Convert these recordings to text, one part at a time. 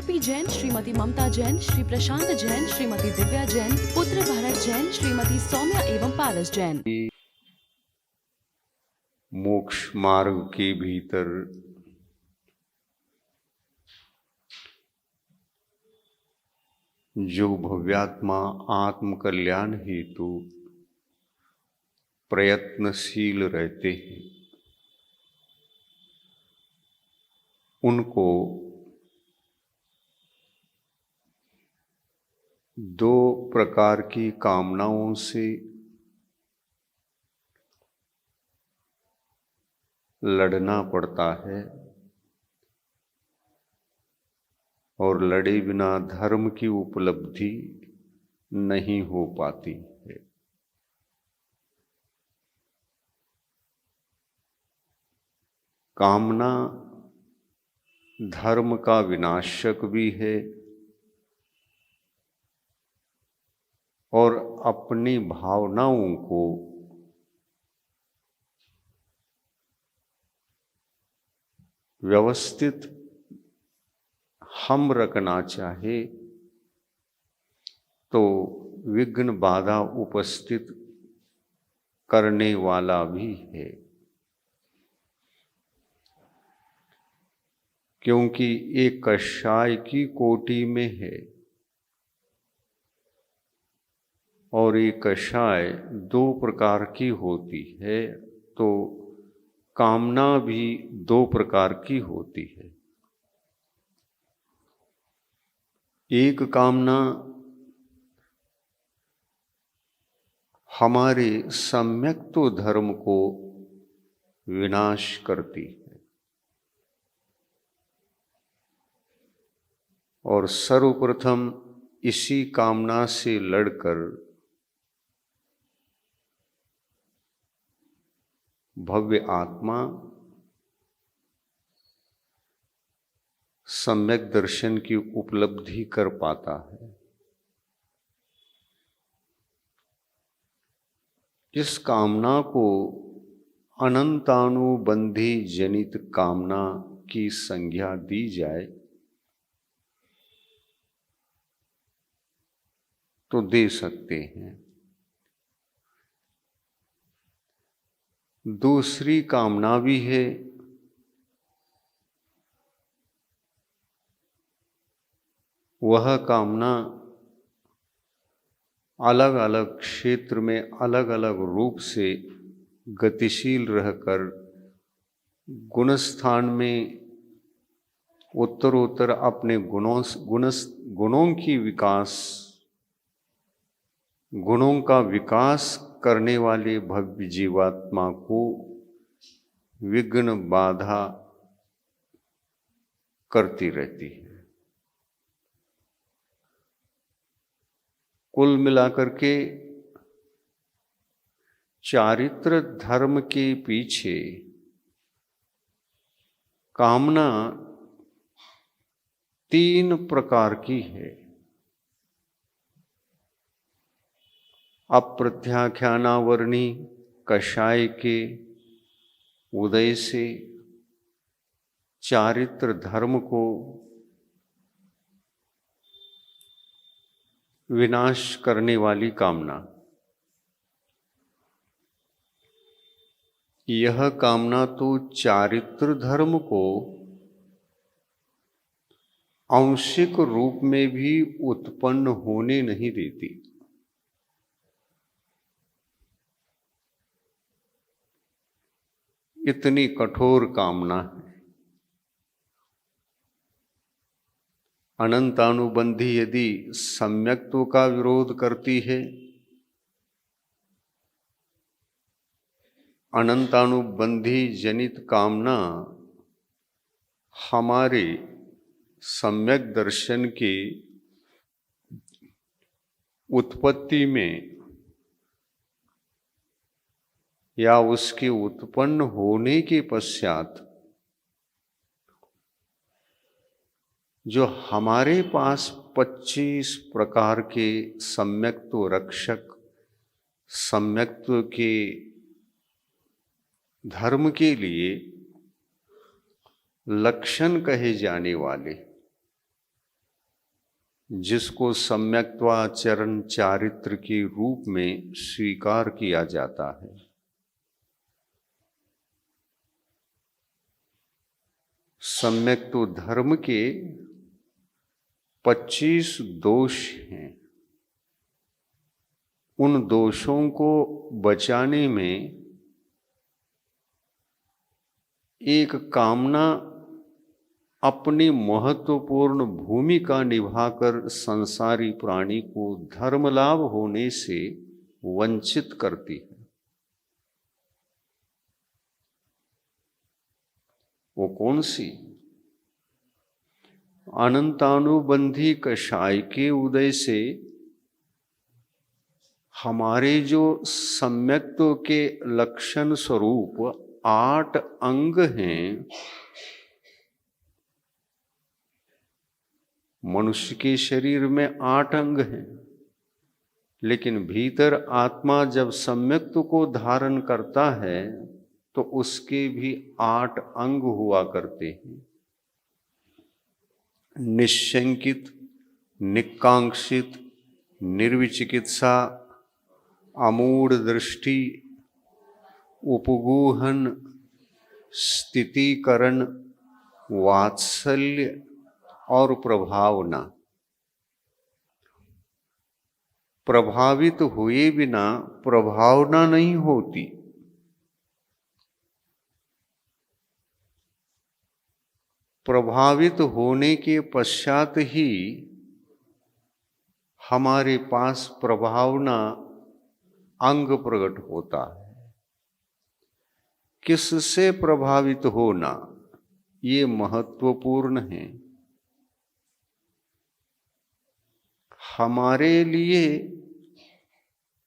RP Jain, Shrimati ममता जैन, श्री प्रशांत जैन, श्रीमती दिव्या जैन, पुत्र भरत जैन, श्रीमती सौम्या एवं पारस जैन। मोक्ष मार्ग के भीतर जो भव्यात्मा आत्म कल्याण हेतु प्रयत्नशील रहते हैं, उनको दो प्रकार की कामनाओं से लड़ना पड़ता है और लड़े बिना धर्म की उपलब्धि नहीं हो पाती है। कामना धर्म का विनाशक भी है और अपनी भावनाओं को व्यवस्थित हम रखना चाहे तो विघ्न बाधा उपस्थित करने वाला भी है, क्योंकि एक कषाय की कोटि में है और ये कषाय दो प्रकार की होती है, तो कामना भी दो प्रकार की होती है। एक कामना हमारे सम्यक्त्व धर्म को विनाश करती है और सर्वप्रथम इसी कामना से लड़कर भव्य आत्मा सम्यक दर्शन की उपलब्धि कर पाता है। इस कामना को अनंतानुबंधी जनित कामना की संज्ञा दी जाए तो दे सकते हैं। दूसरी कामना भी है, वह कामना अलग अलग क्षेत्र में अलग अलग रूप से गतिशील रहकर गुणस्थान में उत्तरोत्तर अपने गुणों का विकास करने वाले भव्य जीवात्मा को विघ्न बाधा करती रहती है। कुल मिलाकर के चारित्र धर्म के पीछे कामना तीन प्रकार की है। अप्रत्याख्यानावर्णी कषाय के उदय से चारित्र धर्म को विनाश करने वाली कामना, यह कामना तो चारित्र धर्म को आंशिक रूप में भी उत्पन्न होने नहीं देती। इतनी कठोर कामना है। अनंतानुबंधी यदि सम्यक्त्व का विरोध करती है, अनंतानुबंधी जनित कामना हमारे सम्यक दर्शन की उत्पत्ति में या उसके उत्पन्न होने के पश्चात जो हमारे पास 25 प्रकार के सम्यक्त्व रक्षक, सम्यक्त्व के धर्म के लिए लक्षण कहे जाने वाले जिसको सम्यक्त्वाचरण चारित्र के रूप में स्वीकार किया जाता है। सम्यक्त्व धर्म के 25 दोष हैं। उन दोषों को बचाने में एक कामना अपनी महत्वपूर्ण भूमिका निभाकर संसारी प्राणी को धर्म लाभ होने से वंचित करती है। वो कौन सी? अनंतानुबंधी कषाय के उदय से हमारे जो सम्यक्त्व के लक्षण स्वरूप 8 अंग हैं, मनुष्य के शरीर में 8 अंग हैं, लेकिन भीतर आत्मा जब सम्यक्त्व को धारण करता है तो उसके भी 8 अंग हुआ करते हैं। निश्शंकित, निकांक्षित, निर्विचिकित्सा, अमूढ़ दृष्टि, उपगूहन, स्थितीकरण, वात्सल्य और प्रभावना। प्रभावित हुए बिना प्रभावना नहीं होती। प्रभावित होने के पश्चात ही हमारे पास प्रभावना अंग प्रकट होता है। किससे प्रभावित होना, ये महत्वपूर्ण है। हमारे लिए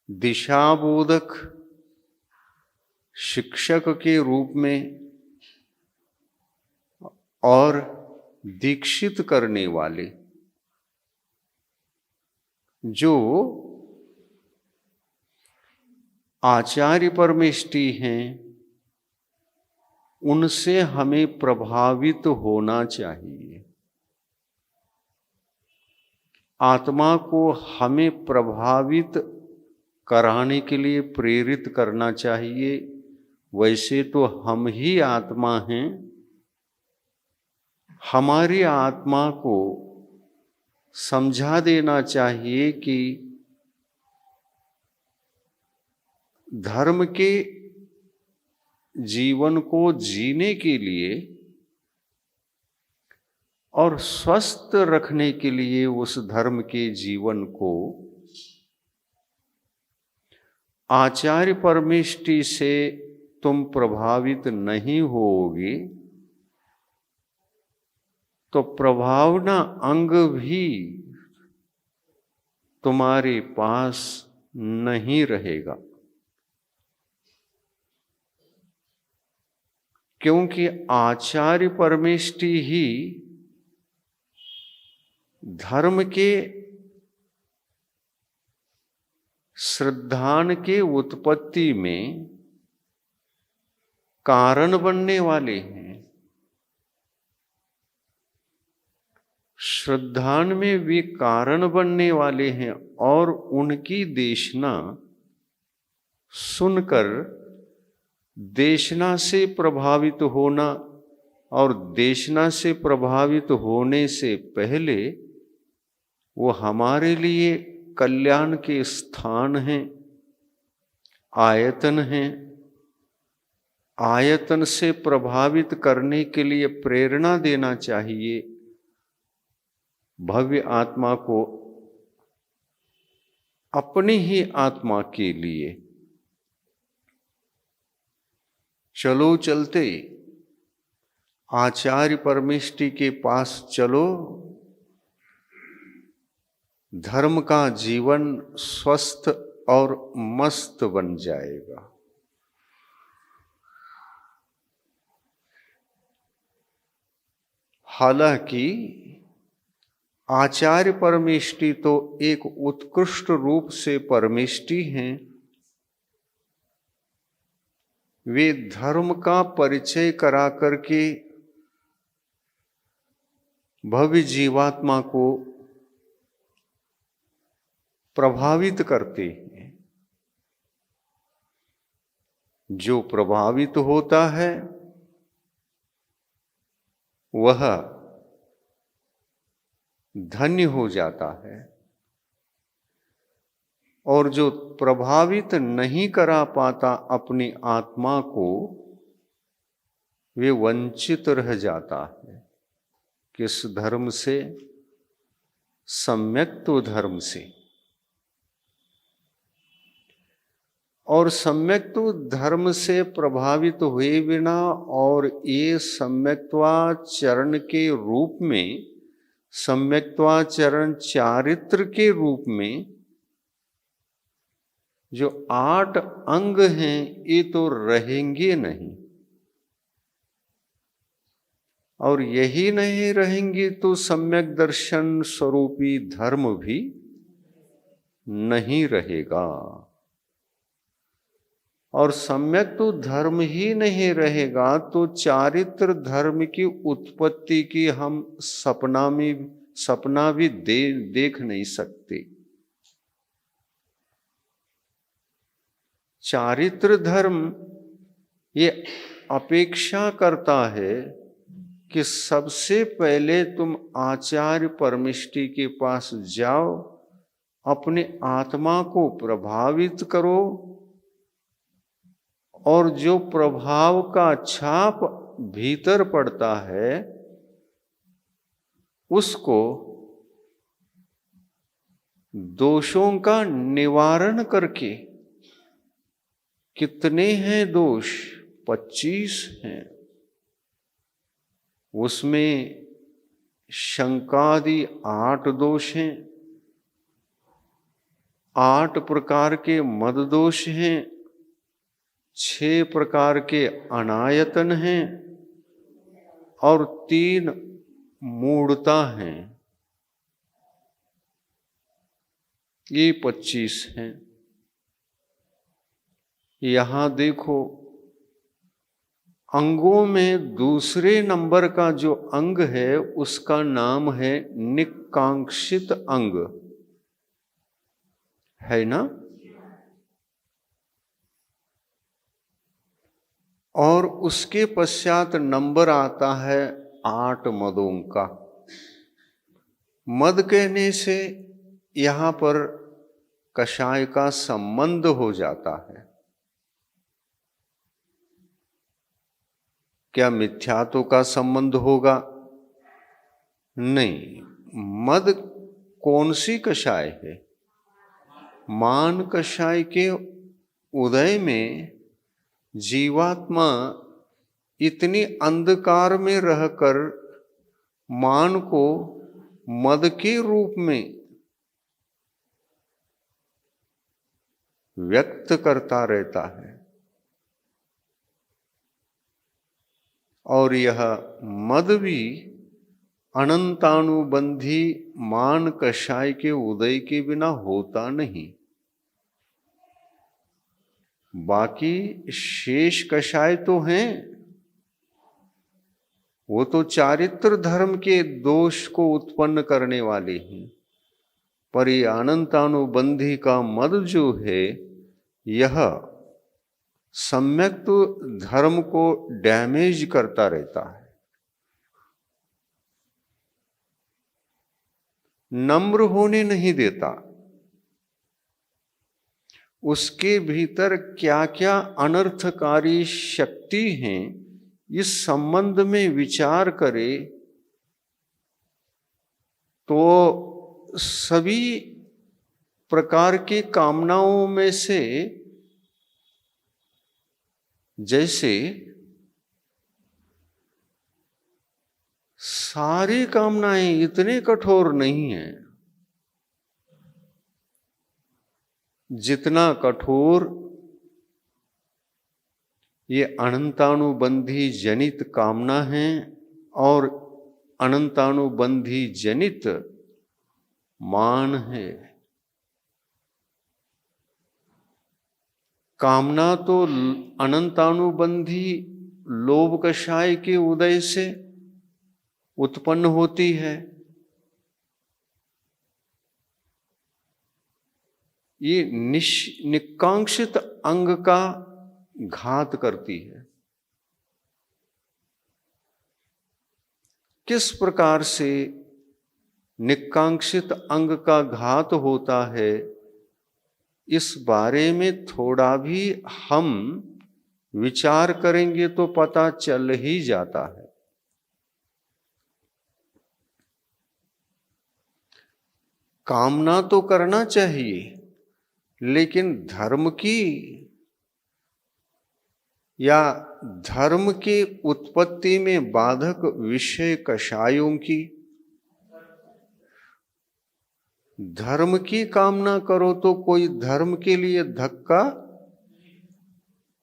दिशाबोधक शिक्षक के रूप में और दीक्षित करने वाले जो आचार्य परमेष्टि हैं, उनसे हमें प्रभावित होना चाहिए। आत्मा को हमें प्रभावित कराने के लिए प्रेरित करना चाहिए। वैसे तो हम ही आत्मा हैं। हमारी आत्मा को समझा देना चाहिए कि धर्म के जीवन को जीने के लिए और स्वस्थ रखने के लिए उस धर्म के जीवन को आचार्य परमेष्टि से तुम प्रभावित नहीं होगे तो प्रभावना अंग भी तुम्हारे पास नहीं रहेगा। क्योंकि आचार्य परमेष्टि ही धर्म के श्रद्धान के उत्पत्ति में कारण बनने वाले हैं। श्रद्धान में वे कारण बनने वाले हैं और उनकी देशना सुनकर देशना से प्रभावित होना और देशना से प्रभावित होने से पहले वो हमारे लिए कल्याण के स्थान हैं, आयतन हैं। आयतन से प्रभावित करने के लिए प्रेरणा देना चाहिए भव्य आत्मा को अपनी ही आत्मा के लिए। चलो चलते आचार्य परमेष्टि के पास चलो, धर्म का जीवन स्वस्थ और मस्त बन जाएगा। हालांकि आचार्य परमेष्टि तो एक उत्कृष्ट रूप से परमेष्टि हैं। वे धर्म का परिचय करा करके भव्य जीवात्मा को प्रभावित करते हैं। जो प्रभावित होता है वह धन्य हो जाता है, और जो प्रभावित नहीं करा पाता अपनी आत्मा को, वे वंचित रह जाता है। किस धर्म से? सम्यक्त्व धर्म से। और सम्यक्त्व धर्म से प्रभावित हुए बिना और ये सम्यक्त्वाचरण के रूप में, सम्यक्त्वाचरण चारित्र के रूप में जो 8 अंग हैं, ये तो रहेंगे नहीं। और यही नहीं रहेंगे तो सम्यक दर्शन स्वरूपी धर्म भी नहीं रहेगा। और सम्यक तो धर्म ही नहीं रहेगा तो चारित्र धर्म की उत्पत्ति की हम सपना भी देख नहीं सकते। चारित्र धर्म ये अपेक्षा करता है कि सबसे पहले तुम आचार्य परमिष्टि के पास जाओ, अपने आत्मा को प्रभावित करो, और जो प्रभाव का छाप भीतर पड़ता है उसको दोषों का निवारण करके, कितने हैं दोष? 25 हैं। उसमें शंकादि 8 दोष हैं, 8 प्रकार के मद दोष हैं, 6 प्रकार के अनायतन हैं, और 3 मूढ़ता हैं। ये 25 हैं। यहां देखो, अंगों में दूसरे नंबर का जो अंग है उसका नाम है निकांक्षित अंग, है ना? और उसके पश्चात नंबर आता है 8 मदों का। मद कहने से यहां पर कषाय का संबंध हो जाता है। क्या मिथ्यात्व का संबंध होगा? नहीं। मद कौन सी कषाय है? मान कषाय के उदय में जीवात्मा इतनी अंधकार में रहकर मान को मद के रूप में व्यक्त करता रहता है, और यह मद भी अनंतानुबंधी मान कषाय के उदय के बिना होता नहीं। बाकी शेष कषाय तो हैं, वो तो चारित्र धर्म के दोष को उत्पन्न करने वाले हैं, पर ये अनंतानुबंधी का मद जो है यह सम्यक तो धर्म को डैमेज करता रहता है। नम्र होने नहीं देता। उसके भीतर क्या क्या अनर्थकारी शक्ति हैं, इस संबंध में विचार करे तो सभी प्रकार की कामनाओं में से जैसे सारी कामनाएं इतने कठोर नहीं हैं जितना कठोर ये अनंतानुबंधी जनित कामना है और अनंतानुबंधी जनित मान है। कामना तो अनंतानुबंधी लोभ कषाय के उदय से उत्पन्न होती है, ये निकांक्षित अंग का घात करती है। किस प्रकार से निकांक्षित अंग का घात होता है, इस बारे में थोड़ा भी हम विचार करेंगे तो पता चल ही जाता है। कामना तो करना चाहिए, लेकिन धर्म की या धर्म के उत्पत्ति में बाधक विषय कषायों की, धर्म की कामना करो तो कोई धर्म के लिए धक्का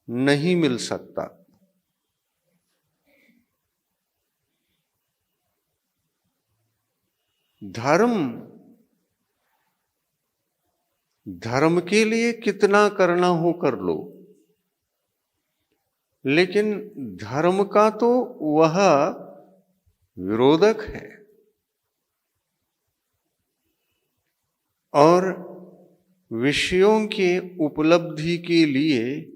नहीं मिल सकता। धर्म के लिए कितना करना हो कर लो, लेकिन धर्म का तो वह विरोधक है और विषयों के उपलब्धि के लिए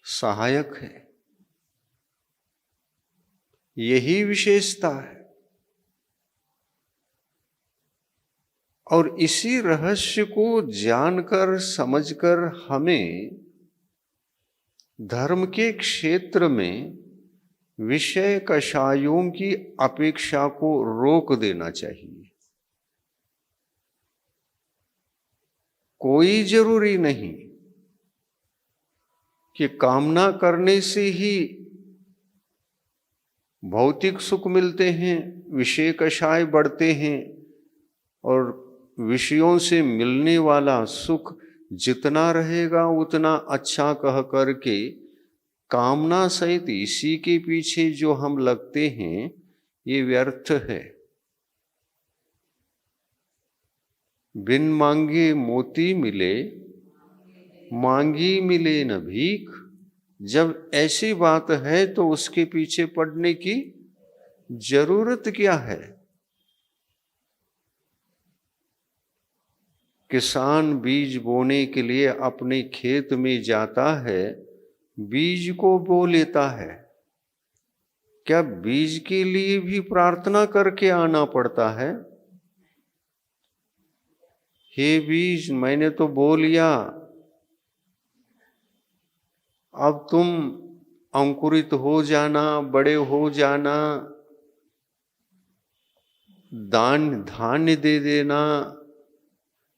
सहायक है। यही विशेषता है। और इसी रहस्य को जानकर समझकर हमें धर्म के क्षेत्र में विषय कषायों की अपेक्षा को रोक देना चाहिए। कोई जरूरी नहीं कि कामना करने से ही भौतिक सुख मिलते हैं, विषय कषाय बढ़ते हैं और विषयों से मिलने वाला सुख जितना रहेगा उतना अच्छा कह करके कामना सहित इसी के पीछे जो हम लगते हैं ये व्यर्थ है। बिन मांगे मोती मिले, मांगी मिले न भीख। जब ऐसी बात है तो उसके पीछे पड़ने की जरूरत क्या है। किसान बीज बोने के लिए अपने खेत में जाता है, बीज को बो लेता है। क्या बीज के लिए भी प्रार्थना करके आना पड़ता है? हे बीज, मैंने तो बो लिया, अब तुम अंकुरित हो जाना, बड़े हो जाना, धान्य दे देना,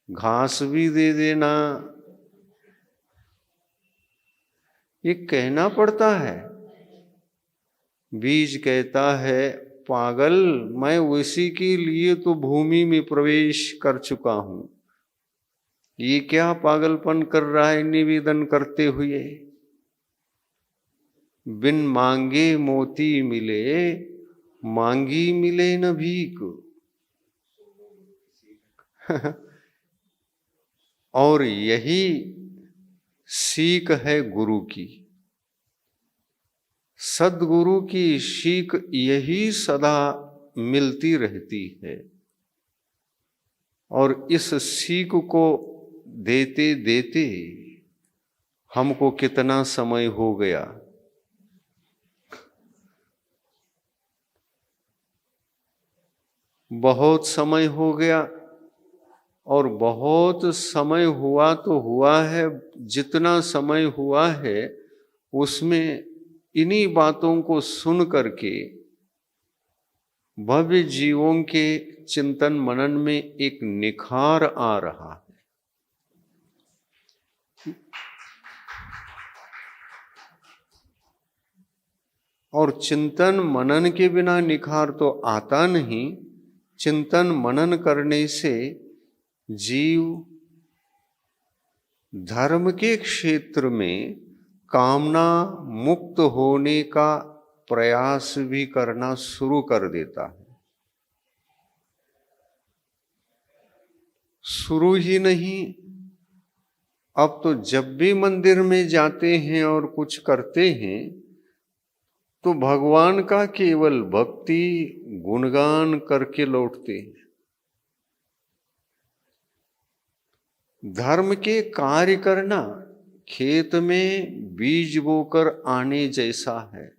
घास भी दे देना। ये कहना पड़ता है। बीज कहता है, पागल, मैं उसी के लिए तो भूमि में प्रवेश कर चुका हूं। ये क्या पागलपन कर रहा है निवेदन करते हुए। बिन मांगे मोती मिले, मांगी मिले न भीख। और यही सीख है गुरु की। सद्गुरु की सीख यही सदा मिलती रहती है। और इस सीख को देते देते हमको कितना समय हो गया। बहुत समय हो गया। और बहुत समय हुआ तो हुआ है, जितना समय हुआ है उसमें इन्हीं बातों को सुन करके भव्य जीवों के चिंतन मनन में एक निखार आ रहा है। और चिंतन मनन के बिना निखार तो आता नहीं। चिंतन मनन करने से जीव धर्म के क्षेत्र में कामना मुक्त होने का प्रयास भी करना शुरू कर देता है। शुरू ही नहीं, अब तो जब भी मंदिर में जाते हैं और कुछ करते हैं तो भगवान का केवल भक्ति गुणगान करके लौटते हैं। धर्म के कार्य करना खेत में बीज बोकर आने जैसा है।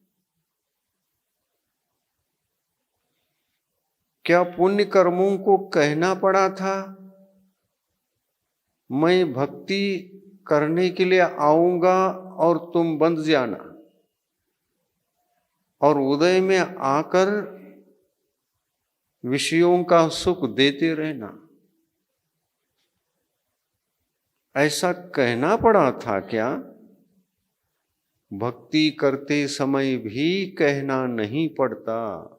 क्या पुण्य कर्मों को कहना पड़ा था, मैं भक्ति करने के लिए आऊंगा और तुम बंध जाना, और उदय में आकर विषयों का सुख देते रहना, ऐसा कहना पड़ा था क्या? भक्ति करते समय भी कहना नहीं पड़ता,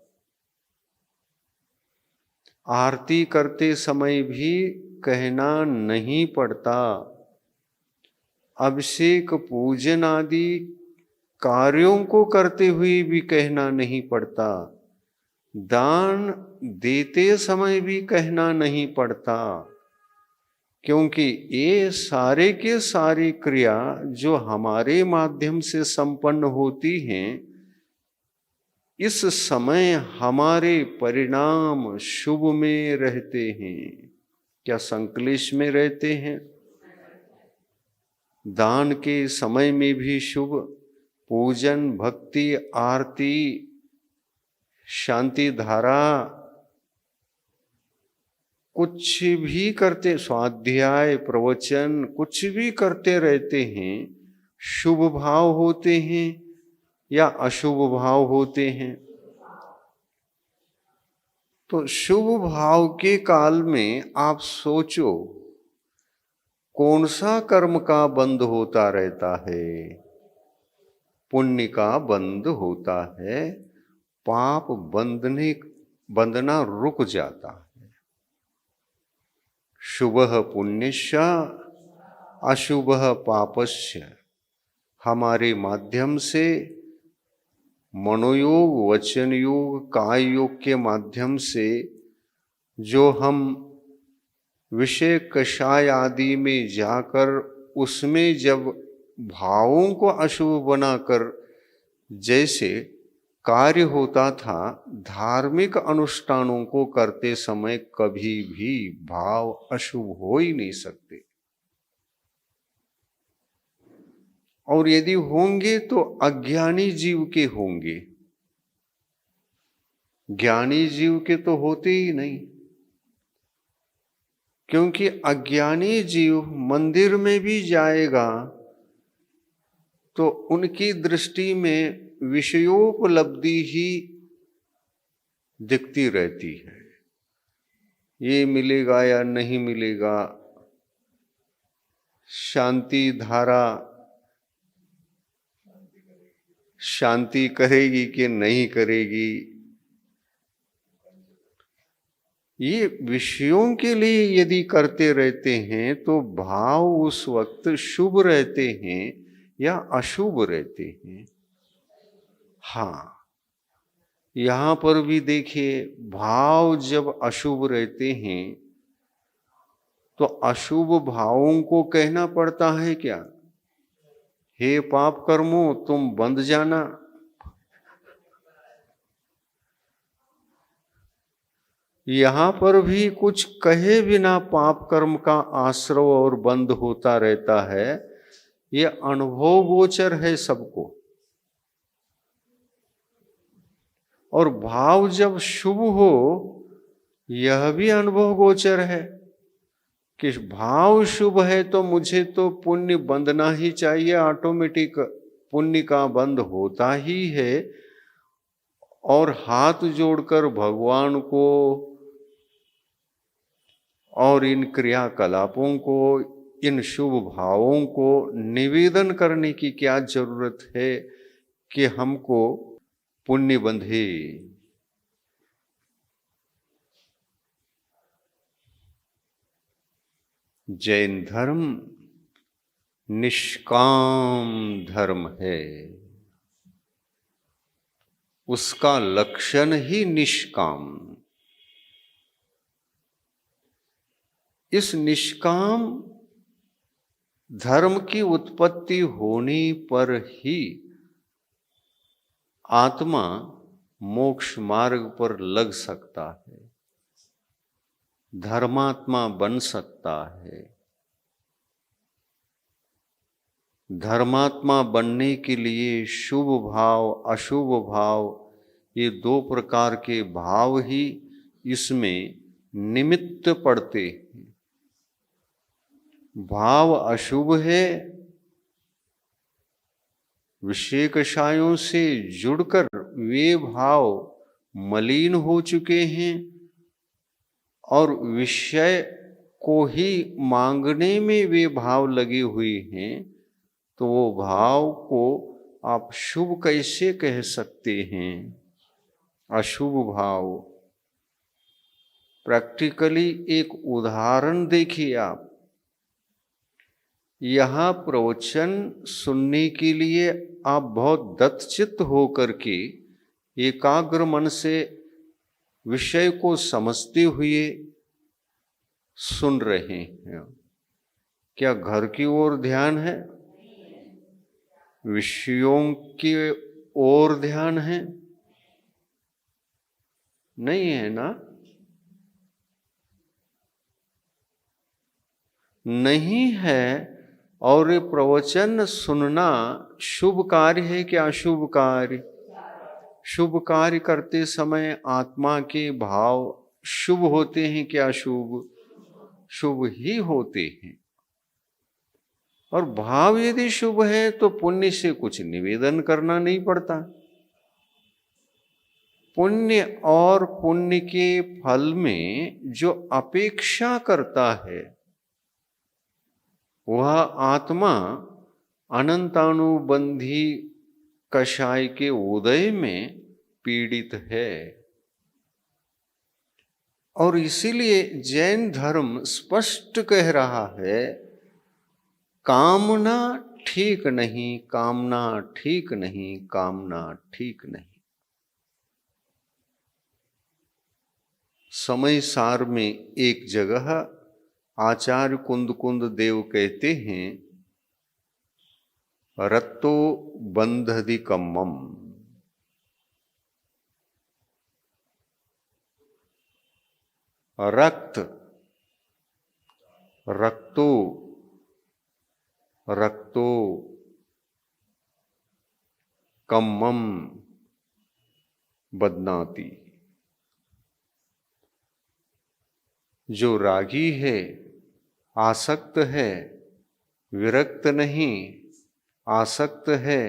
आरती करते समय भी कहना नहीं पड़ता, अभिषेक पूजन आदि कार्यों को करते हुए भी कहना नहीं पड़ता, दान देते समय भी कहना नहीं पड़ता, क्योंकि ये सारे के सारी क्रिया जो हमारे माध्यम से संपन्न होती हैं, इस समय हमारे परिणाम शुभ में रहते हैं। क्या संकलेश में रहते हैं? दान के समय में भी शुभ, पूजन, भक्ति, आरती, शांति धारा, कुछ भी करते, स्वाध्याय, प्रवचन, कुछ भी करते रहते हैं, शुभ भाव होते हैं या अशुभ भाव होते हैं? तो शुभ भाव के काल में आप सोचो, कौन सा कर्म का बंध होता रहता है? पुण्य का बंध होता है, पाप बंधना रुक जाता है। शुभः पुण्यस्य अशुभः पापस्य, हमारे माध्यम से मनोयोग, वचन योग, काय योग के माध्यम से जो हम विषय कषाय आदि में जाकर उसमें जब भावों को अशुभ बनाकर जैसे कार्य होता था, धार्मिक अनुष्ठानों को करते समय कभी भी भाव अशुभ हो ही नहीं सकते, और यदि होंगे तो अज्ञानी जीव के होंगे, ज्ञानी जीव के तो होते ही नहीं। क्योंकि अज्ञानी जीव मंदिर में भी जाएगा तो उनकी दृष्टि में विषयोपलब्धि ही दिखती रहती है, ये मिलेगा या नहीं मिलेगा, शांति धारा शांति करेगी कि नहीं करेगी, ये विषयों के लिए यदि करते रहते हैं तो भाव उस वक्त शुभ रहते हैं या अशुभ रहते हैं। हाँ, यहाँ पर भी देखिए, भाव जब अशुभ रहते हैं तो अशुभ भावों को कहना पड़ता है क्या? हे पाप कर्मो तुम बंध जाना। यहाँ पर भी कुछ कहे बिना पाप कर्म का आश्रव और बंध होता रहता है, ये अनुभव गोचर है सबको। और भाव जब शुभ हो, यह भी अनुभव गोचर है कि भाव शुभ है तो मुझे तो पुण्य बंधना ही चाहिए, ऑटोमेटिक पुण्य का बंध होता ही है। और हाथ जोड़कर भगवान को और इन क्रियाकलापों को, इन शुभ भावों को निवेदन करने की क्या जरूरत है कि हमको पुण्य बंधे। जैन धर्म निष्काम धर्म है, उसका लक्षण ही निष्काम। इस निष्काम धर्म की उत्पत्ति होने पर ही आत्मा मोक्ष मार्ग पर लग सकता है, धर्मात्मा बन सकता है। धर्मात्मा बनने के लिए शुभ भाव अशुभ भाव, ये दो प्रकार के भाव ही इसमें निमित्त पड़ते हैं। भाव अशुभ है, विषय कषायों से जुड़कर वे भाव मलिन हो चुके हैं और विषय को ही मांगने में वे भाव लगे हुए हैं, तो वो भाव को आप शुभ कैसे कह सकते हैं? अशुभ भाव। प्रैक्टिकली एक उदाहरण देखिए आप। यहाँ प्रवचन सुनने के लिए आप बहुत दत्तचित्त होकर के एकाग्र मन से विषय को समझते हुए सुन रहे हैं। क्या घर की ओर ध्यान है? विषयों की ओर ध्यान है? नहीं है ना? नहीं है। और ये प्रवचन सुनना शुभ कार्य है कि अशुभ कार्य? शुभ कार्य करते समय आत्मा के भाव शुभ होते हैं कि अशुभ? शुभ ही होते हैं। और भाव यदि शुभ है तो पुण्य से कुछ निवेदन करना नहीं पड़ता। पुण्य और पुण्य के फल में जो अपेक्षा करता है वह आत्मा अनंतानुबंधी कषाय के उदय में पीड़ित है। और इसीलिए जैन धर्म स्पष्ट कह रहा है, कामना ठीक नहीं, कामना ठीक नहीं, कामना ठीक नहीं। समय सार में एक जगह आचार्य कुंद देव कहते हैं, रत्तो बंधधि कम्मम। रक्त, रक्तो, रक्तो कम्मम बदनाति। जो रागी है, आसक्त है, विरक्त नहीं, आसक्त है,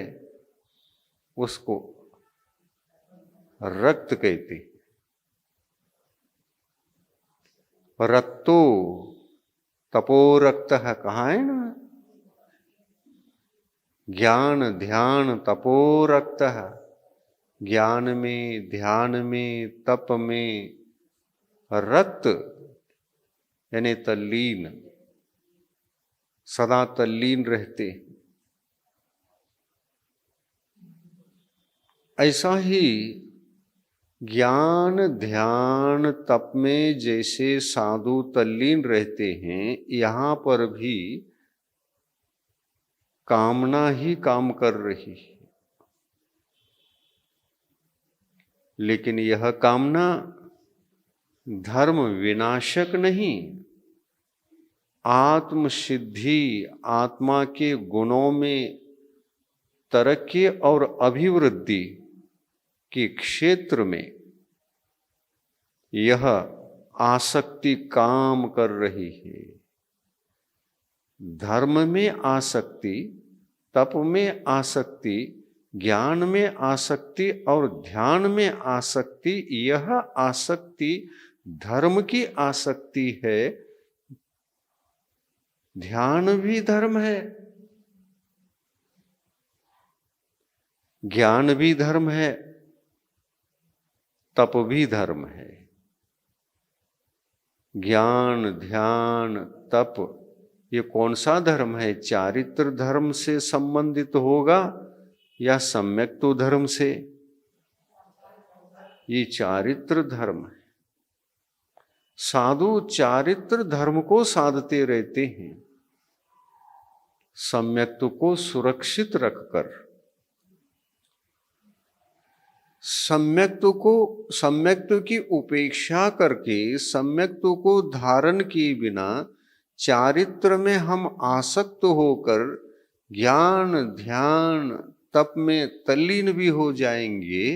उसको रक्त कहते। रक्तो तपोरक्त है, कहाँ है ना? ज्ञान ध्यान तपोरक्त है। ज्ञान में, ध्यान में, तप में रक्त यानी तल्लीन, सदा तल्लीन रहते। ऐसा ही ज्ञान ध्यान तप में जैसे साधु तल्लीन रहते हैं, यहाँ पर भी कामना ही काम कर रही है। लेकिन यह कामना धर्म विनाशक नहीं, आत्म सिद्धि, आत्मा के गुणों में तरक्की और अभिवृद्धि के क्षेत्र में यह आसक्ति काम कर रही है। धर्म में आसक्ति, तप में आसक्ति, ज्ञान में आसक्ति और ध्यान में आसक्ति, यह आसक्ति धर्म की आसक्ति है। ध्यान भी धर्म है, ज्ञान भी धर्म है, तप भी धर्म है। ज्ञान ध्यान तप ये कौन सा धर्म है? चारित्र धर्म से संबंधित होगा या सम्यक तो धर्म से? ये चारित्र धर्म है। साधु चारित्र धर्म को साधते रहते हैं, सम्यक्त्व को सुरक्षित रखकर। सम्यक्त्व की उपेक्षा करके, सम्यक्त्व को धारण किए बिना चारित्र में हम आसक्त होकर ज्ञान ध्यान तप में तल्लीन भी हो जाएंगे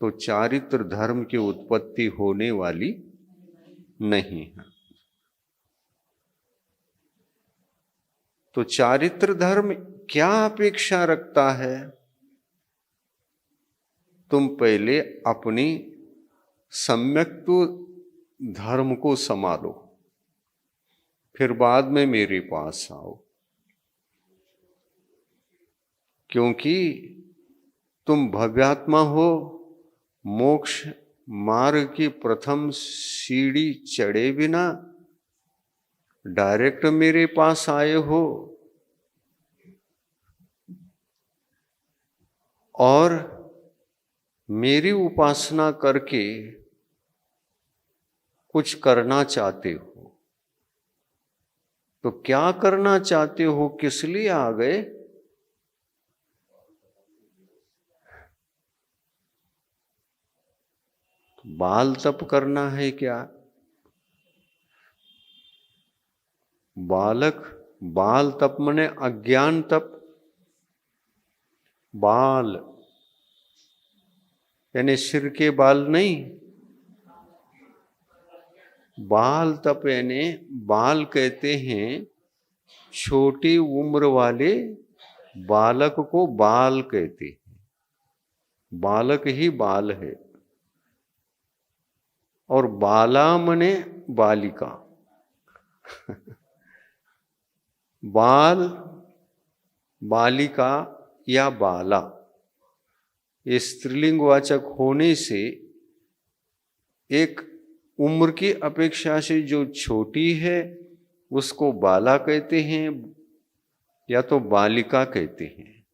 तो चारित्र धर्म की उत्पत्ति होने वाली नहीं है। तो चारित्र धर्म क्या अपेक्षा रखता है? तुम पहले अपनी सम्यक्त्व धर्म को संभालो, फिर बाद में मेरे पास आओ। क्योंकि तुम भव्यात्मा हो, मोक्ष मार्ग की प्रथम सीढ़ी चढ़े बिना डायरेक्ट मेरे पास आए हो, और मेरी उपासना करके कुछ करना चाहते हो। तो क्या करना चाहते हो? किस लिए आ गए? बाल तप करना है क्या? बाल तप मने अज्ञान तप। बाल यानी सिर के बाल नहीं, बाल तप यानी बाल कहते हैं छोटी उम्र वाले बालक को बाल कहते हैं। बालक ही बाल है। और बाला मने बालिका। बाल, बालिका या बाला, ये स्त्रीलिंगवाचक होने से एक उम्र की अपेक्षा से जो छोटी है उसको बाला कहते हैं या तो बालिका कहते हैं,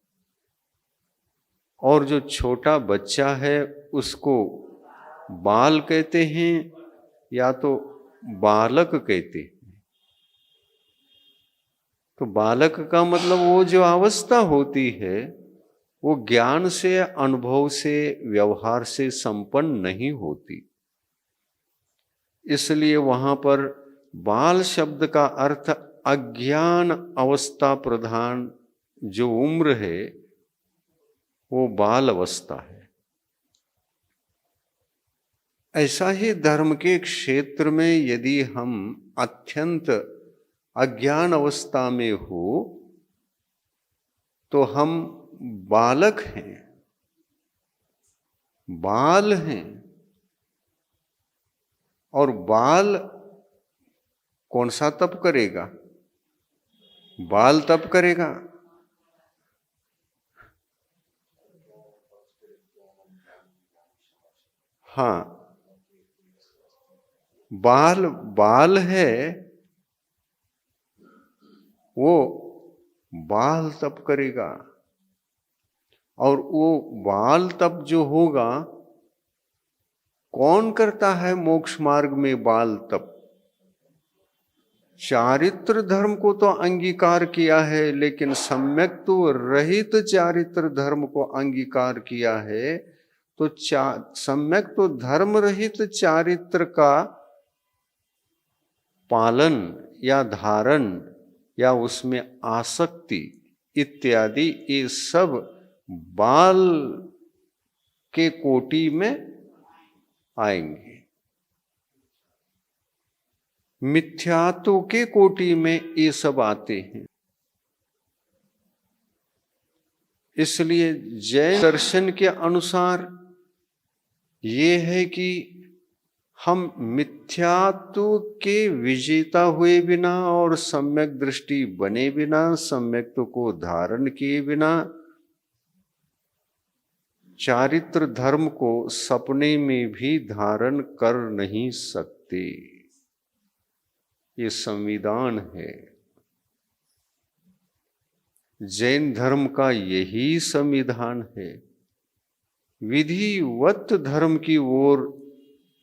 और जो छोटा बच्चा है उसको बाल कहते हैं या तो बालक कहते हैं। तो बालक का मतलब वो जो अवस्था होती है वो ज्ञान से, अनुभव से, व्यवहार से संपन्न नहीं होती। इसलिए वहां पर बाल शब्द का अर्थ अज्ञान अवस्था प्रधान जो उम्र है वो बाल अवस्था है। ऐसा ही धर्म के क्षेत्र में यदि हम अत्यंत अज्ञान अवस्था में हो तो हम बालक हैं, बाल हैं। और बाल कौन सा तप करेगा? बाल तप करेगा। हाँ, बाल है वो बाल तप करेगा। और वो बाल तप जो होगा, कौन करता है मोक्ष मार्ग में बाल तप? चारित्र धर्म को तो अंगीकार किया है, लेकिन सम्यक्त्व रहित चारित्र धर्म को अंगीकार किया है। तो सम्यक्त्व धर्म रहित चारित्र का पालन या धारण या उसमें आसक्ति इत्यादि ये सब बाल के कोटि में आएंगे। मिथ्यात्व के कोटि में ये सब आते हैं। इसलिए जैन दर्शन के अनुसार ये है कि हम मिथ्यात्व के विजेता हुए बिना और सम्यक दृष्टि बने बिना, सम्यक्त्व को धारण किए बिना चारित्र धर्म को सपने में भी धारण कर नहीं सकते। ये संविधान है। जैन धर्म का यही संविधान है। विधिवत धर्म की ओर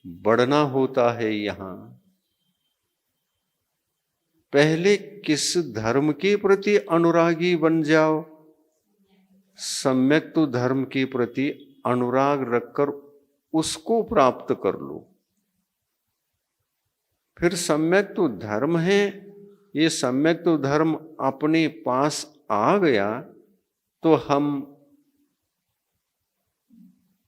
बढ़ना होता है। यहाँ पहले किस धर्म के प्रति अनुरागी बन जाओ? सम्यक्त्व धर्म के प्रति अनुराग रखकर उसको प्राप्त कर लो। फिर सम्यक्त्व धर्म है ये सम्यक तो धर्म अपने पास आ गया तो हम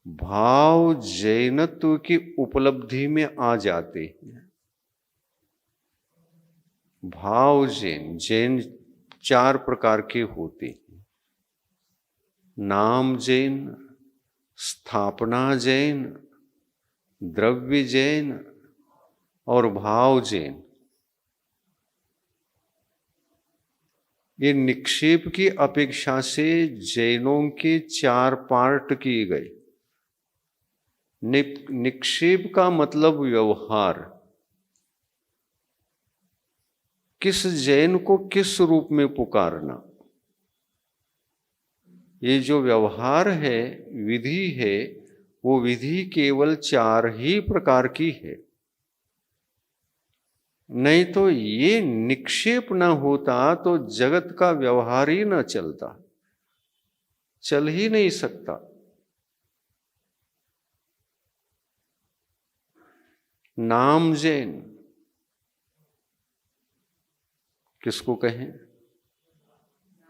भाव जैनत्व की उपलब्धि में आ जाते हैं। भाव जैन, जैन 4 प्रकार के होते हैं। नाम जैन, स्थापना जैन, द्रव्य जैन और भाव जैन। ये निक्षेप की अपेक्षा से जैनों के 4 पार्ट किए गए। निक्षेप का मतलब व्यवहार। किस जैन को किस रूप में पुकारना, ये जो व्यवहार है, विधि है, वो विधि केवल 4 ही प्रकार की है। नहीं तो ये निक्षेप न होता तो जगत का व्यवहार ही न चलता, चल ही नहीं सकता। नाम जैन किसको कहें?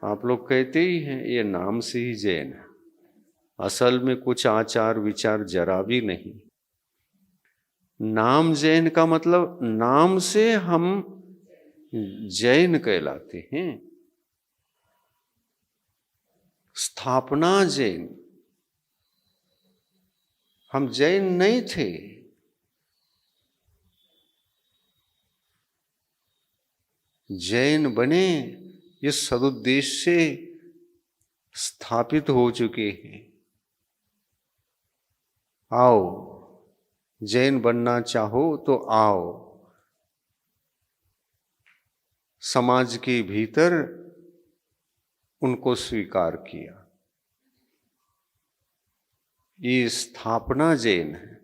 आप लोग कहते ही हैं ये नाम से ही जैन है, असल में कुछ आचार विचार जरा भी नहीं। नाम जैन का मतलब नाम से हम जैन कहलाते हैं। स्थापना जैन, हम जैन नहीं थे, जैन बने इस सदुद्देश्य से स्थापित हो चुके हैं। आओ, जैन बनना चाहो तो आओ। समाज के भीतर उनको स्वीकार किया। ये स्थापना जैन है।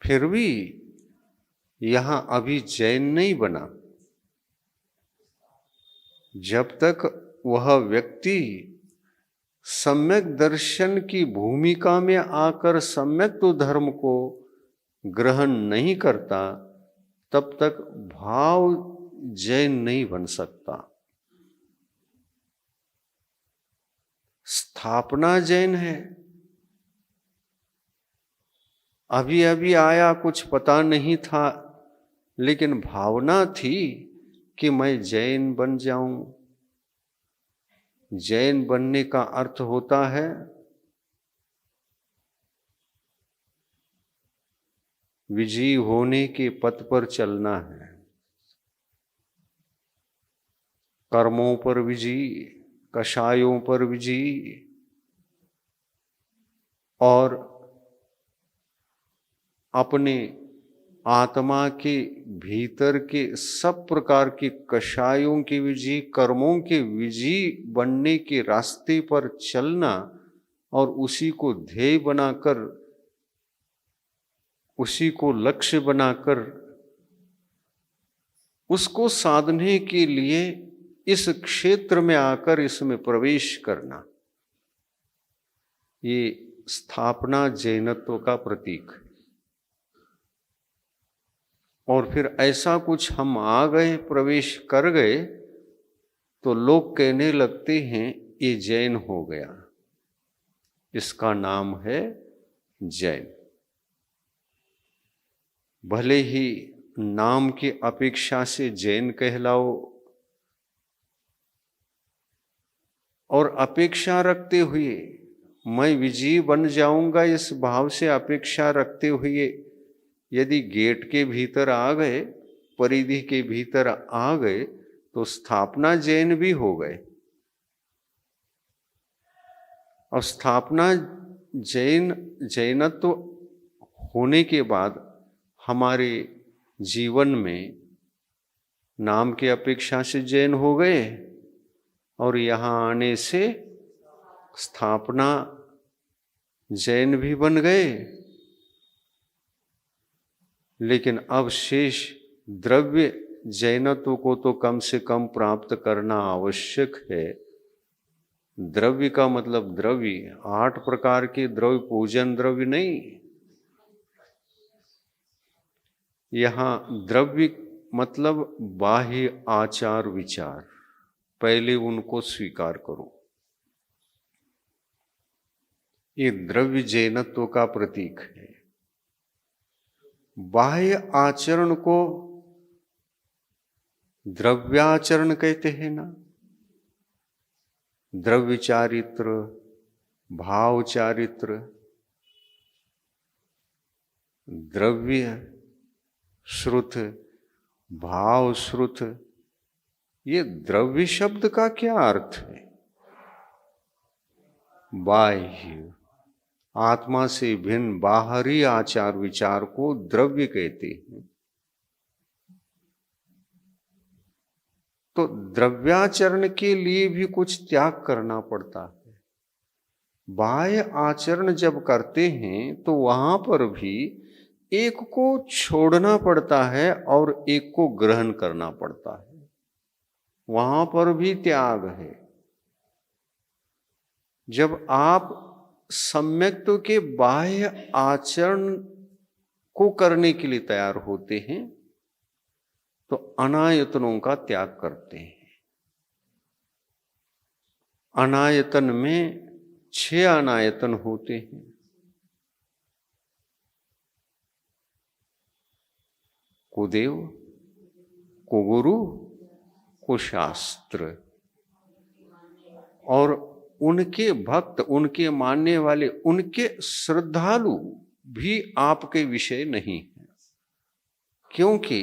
फिर भी यहां अभी जैन नहीं बना जब तक वह व्यक्ति सम्यक दर्शन की भूमिका में आकर सम्यक तो धर्म को ग्रहण नहीं करता, तब तक भाव जैन नहीं बन सकता। स्थापना जैन है, अभी अभी आया, कुछ पता नहीं था, लेकिन भावना थी कि मैं जैन बन जाऊं। जैन बनने का अर्थ होता है विजयी होने के पथ पर चलना है, कर्मों पर विजयी, कषायों पर विजयी, और अपने आत्मा के भीतर के सब प्रकार के कषायों के विजयी, कर्मों के विजयी बनने के रास्ते पर चलना और उसी को ध्येय बनाकर, उसी को लक्ष्य बनाकर उसको साधने के लिए इस क्षेत्र में आकर इसमें प्रवेश करना, ये स्थापना जैनत्व का प्रतीक है। और फिर ऐसा कुछ हम आ गए, प्रवेश कर गए, तो लोग कहने लगते हैं ये जैन हो गया, इसका नाम है जैन। भले ही नाम की अपेक्षा से जैन कहलाओ, और अपेक्षा रखते हुए मैं विजयी बन जाऊंगा, इस भाव से अपेक्षा रखते हुए यदि गेट के भीतर आ गए, परिधि के भीतर आ गए, तो स्थापना जैन भी हो गए। और स्थापना जैनत्व होने के बाद हमारे जीवन में नाम की अपेक्षा से जैन हो गए, और यहाँ आने से स्थापना जैन भी बन गए। लेकिन अब शेष द्रव्य जैनत्व को तो कम से कम प्राप्त करना आवश्यक है। द्रव्य का मतलब द्रव्य, 8 प्रकार के द्रव्य, पूजन द्रव्य नहीं। यहाँ द्रव्य मतलब बाह्य आचार विचार, पहले उनको स्वीकार करो। ये द्रव्य जैनत्व का प्रतीक है। बाह्य आचरण को द्रव्याचरण कहते हैं ना। द्रव्य चारित्र, भाव चारित्र, द्रव्य श्रुत, भाव श्रुत, ये द्रव्य शब्द का क्या अर्थ है? बाह्य, आत्मा से भिन्न बाहरी आचार विचार को द्रव्य कहते हैं। तो द्रव्याचरण के लिए भी कुछ त्याग करना पड़ता है। बाह्य आचरण जब करते हैं तो वहां पर भी एक को छोड़ना पड़ता है और एक को ग्रहण करना पड़ता है। वहां पर भी त्याग है। जब आप सम्यक्त्व के बाह्य आचरण को करने के लिए तैयार होते हैं तो अनायतनों का त्याग करते हैं। अनायतन में 6 अनायतन होते हैं। कुदेव, कुगुरु, कुशास्त्र, और उनके भक्त, उनके मानने वाले, उनके श्रद्धालु भी आपके विषय नहीं है, क्योंकि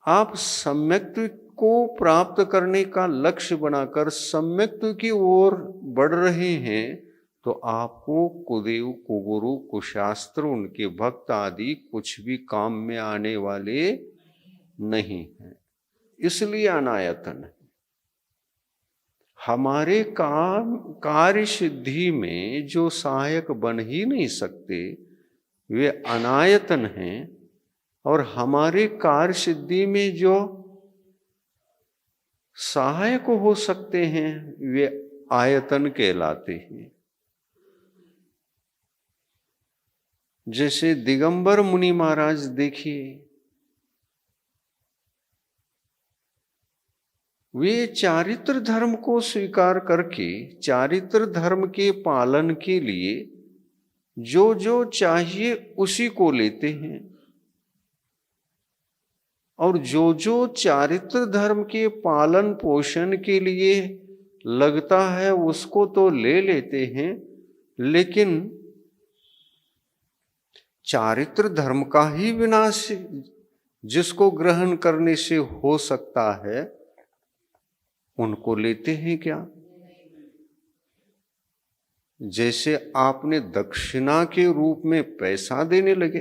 आप सम्यक्त्व को प्राप्त करने का लक्ष्य बनाकर सम्यक्त्व की ओर बढ़ रहे हैं। तो आपको कुदेव, कुगुरु, कुशास्त्र, उनके भक्त आदि कुछ भी काम में आने वाले नहीं हैं। इसलिए अनायतन है। हमारे काम कार्य सिद्धि में जो सहायक बन ही नहीं सकते वे अनायतन हैं, और हमारे कार्य सिद्धि में जो सहायक हो सकते हैं वे आयतन कहलाते हैं। जैसे दिगंबर मुनि महाराज देखिए, वे चारित्र धर्म को स्वीकार करके चारित्र धर्म के पालन के लिए जो जो चाहिए उसी को लेते हैं, और जो जो चारित्र धर्म के पालन पोषण के लिए लगता है उसको तो ले लेते हैं, लेकिन चारित्र धर्म का ही विनाश जिसको ग्रहण करने से हो सकता है उनको लेते हैं क्या? जैसे आपने दक्षिणा के रूप में पैसा देने लगे,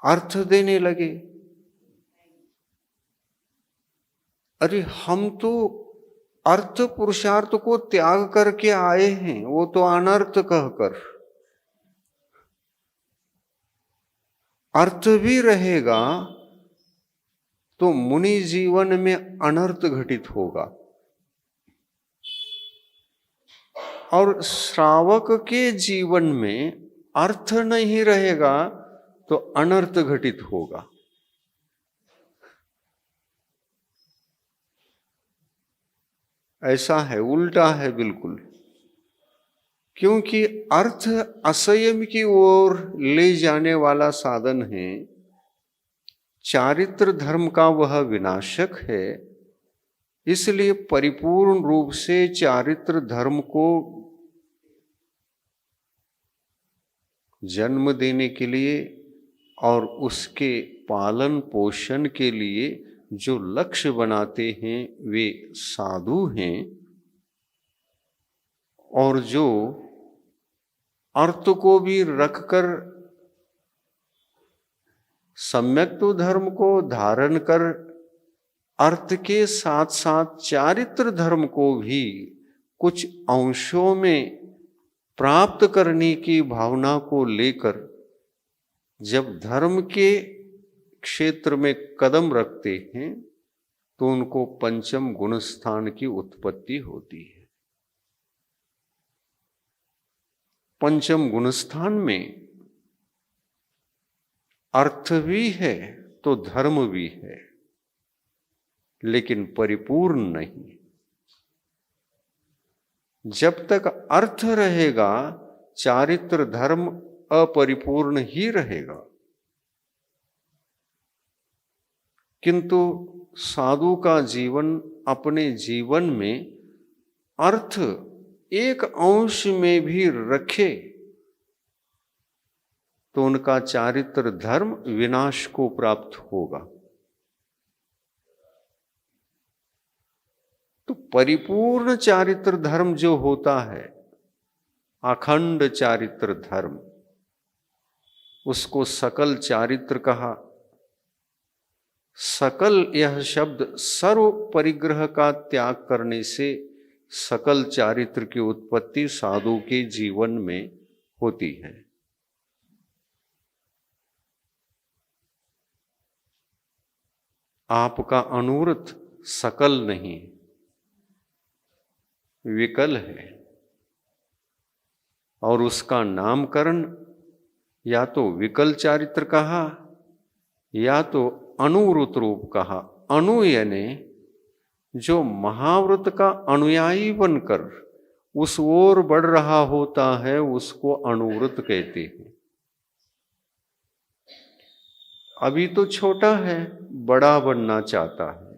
अर्थ देने लगे। अरे हम तो अर्थ पुरुषार्थ को त्याग करके आए हैं, वो तो अनर्थ कहकर। अर्थ भी रहेगा तो मुनि जीवन में अनर्थ घटित होगा, और श्रावक के जीवन में अर्थ नहीं रहेगा तो अनर्थ घटित होगा। ऐसा है, उल्टा है बिल्कुल। क्योंकि अर्थ असंयम की ओर ले जाने वाला साधन है, चारित्र धर्म का वह विनाशक है। इसलिए परिपूर्ण रूप से चारित्र धर्म को जन्म देने के लिए और उसके पालन पोषण के लिए जो लक्ष्य बनाते हैं वे साधु हैं, और जो अर्थ को भी रखकर सम्यक्त्व धर्म को धारण कर अर्थ के साथ साथ चारित्र धर्म को भी कुछ अंशों में प्राप्त करने की भावना को लेकर जब धर्म के क्षेत्र में कदम रखते हैं तो उनको पंचम गुण स्थान की उत्पत्ति होती है। पंचम गुण स्थान में अर्थ भी है तो धर्म भी है, लेकिन परिपूर्ण नहीं। जब तक अर्थ रहेगा, चारित्र धर्म अपरिपूर्ण ही रहेगा। किंतु साधु का जीवन अपने जीवन में अर्थ एक अंश में भी रखे तो उनका चारित्र धर्म विनाश को प्राप्त होगा। तो परिपूर्ण चारित्र धर्म जो होता है, अखंड चारित्र धर्म, उसको सकल चारित्र कहा। सकल यह शब्द सर्व परिग्रह का त्याग करने से सकल चारित्र की उत्पत्ति साधु के जीवन में होती है। आपका अनुरत सकल नहीं, विकल है, और उसका नामकरण या तो विकल चारित्र कहा या तो अनुवृत रूप कहा। अनु यानी जो महाव्रत का अनुयायी बनकर उस ओर बढ़ रहा होता है, उसको अनुवृत कहते हैं। अभी तो छोटा है, बड़ा बनना चाहता है।